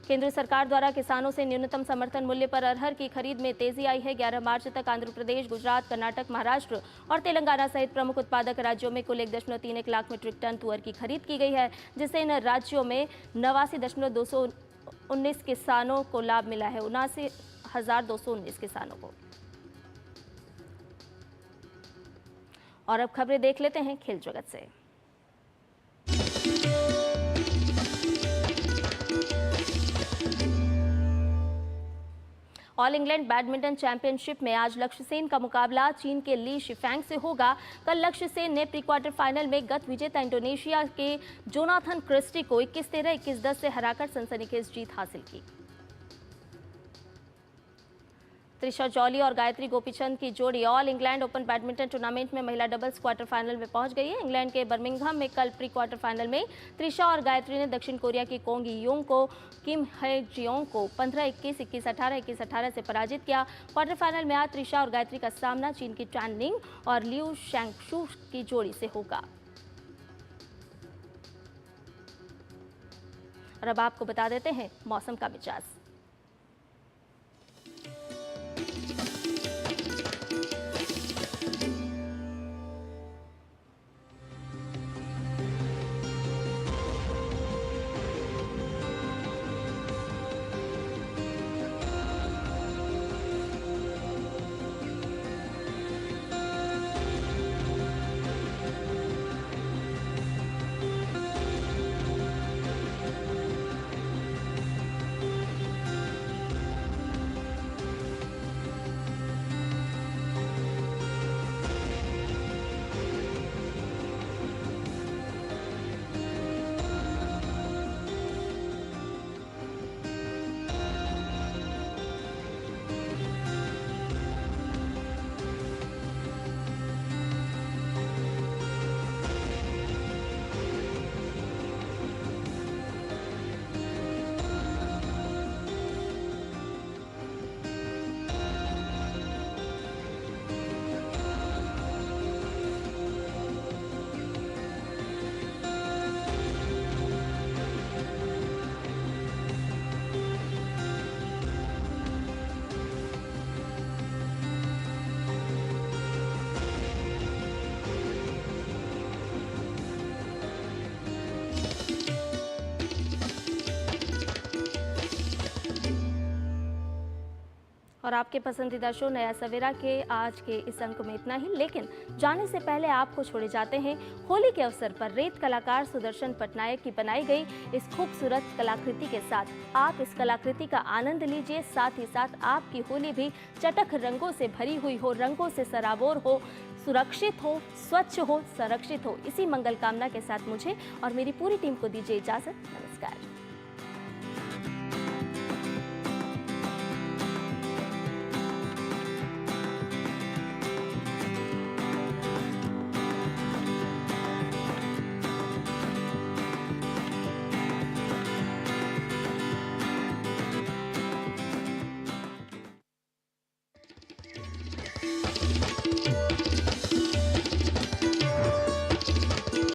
केंद्र सरकार द्वारा किसानों से न्यूनतम समर्थन मूल्य पर अरहर की खरीद में तेजी आई है। 11 मार्च तक आंध्र प्रदेश, गुजरात, कर्नाटक, महाराष्ट्र और तेलंगाना सहित प्रमुख उत्पादक राज्यों में कुल 1.31 लाख मीट्रिक टन तुअर की खरीद की गई है, जिससे इन राज्यों में 89,219 किसानों को लाभ मिला है। 79,219 किसानों को। और अब खबरें देख लेते हैं खेल जगत से। ऑल इंग्लैंड बैडमिंटन चैंपियनशिप में आज लक्ष्य सेन का मुकाबला चीन के ली शिफैंग से होगा। कल लक्ष्य सेन ने प्री क्वार्टर फाइनल में गत विजेता इंडोनेशिया के जोनाथन क्रिस्टी को 21-13, 21-10 से हराकर सनसनीखेज जीत हासिल की। त्रिशा जॉली और गायत्री गोपीचंद की जोड़ी all England open badminton tournament में महिला डबल्स क्वार्टर फाइनल में पहुंच गई है। इंग्लैंड के बर्मिंघम में कल प्री क्वार्टर फाइनल में त्रिशा और गायत्री ने दक्षिण कोरिया की कोंग योंग को किम हे जियोंग को 15-21, 21-18, 21-18 से पराजित किया। क्वार्टर फाइनल में आज त्रिशा और गायत्री का सामना चीन की टैन निंग और लिू शैंगशू की जोड़ी से होगा। और अब आपको बता देते हैं मौसम का मिजाज। और आपके पसंदीदा शो नया सवेरा के आज के इस अंक में इतना ही, लेकिन जाने से पहले आपको छोड़े जाते हैं होली के अवसर पर रेत कलाकार सुदर्शन पटनायक की बनाई गई इस खूबसूरत कलाकृति के साथ। आप इस कलाकृति का आनंद लीजिए, साथ ही साथ आपकी होली भी चटक रंगों से भरी हुई हो, रंगों से सराबोर हो, सुरक्षित हो, स्वच्छ हो, संरक्षित हो। इसी मंगल कामना के साथ मुझे और मेरी पूरी टीम को दीजिए इजाजत। नमस्कार।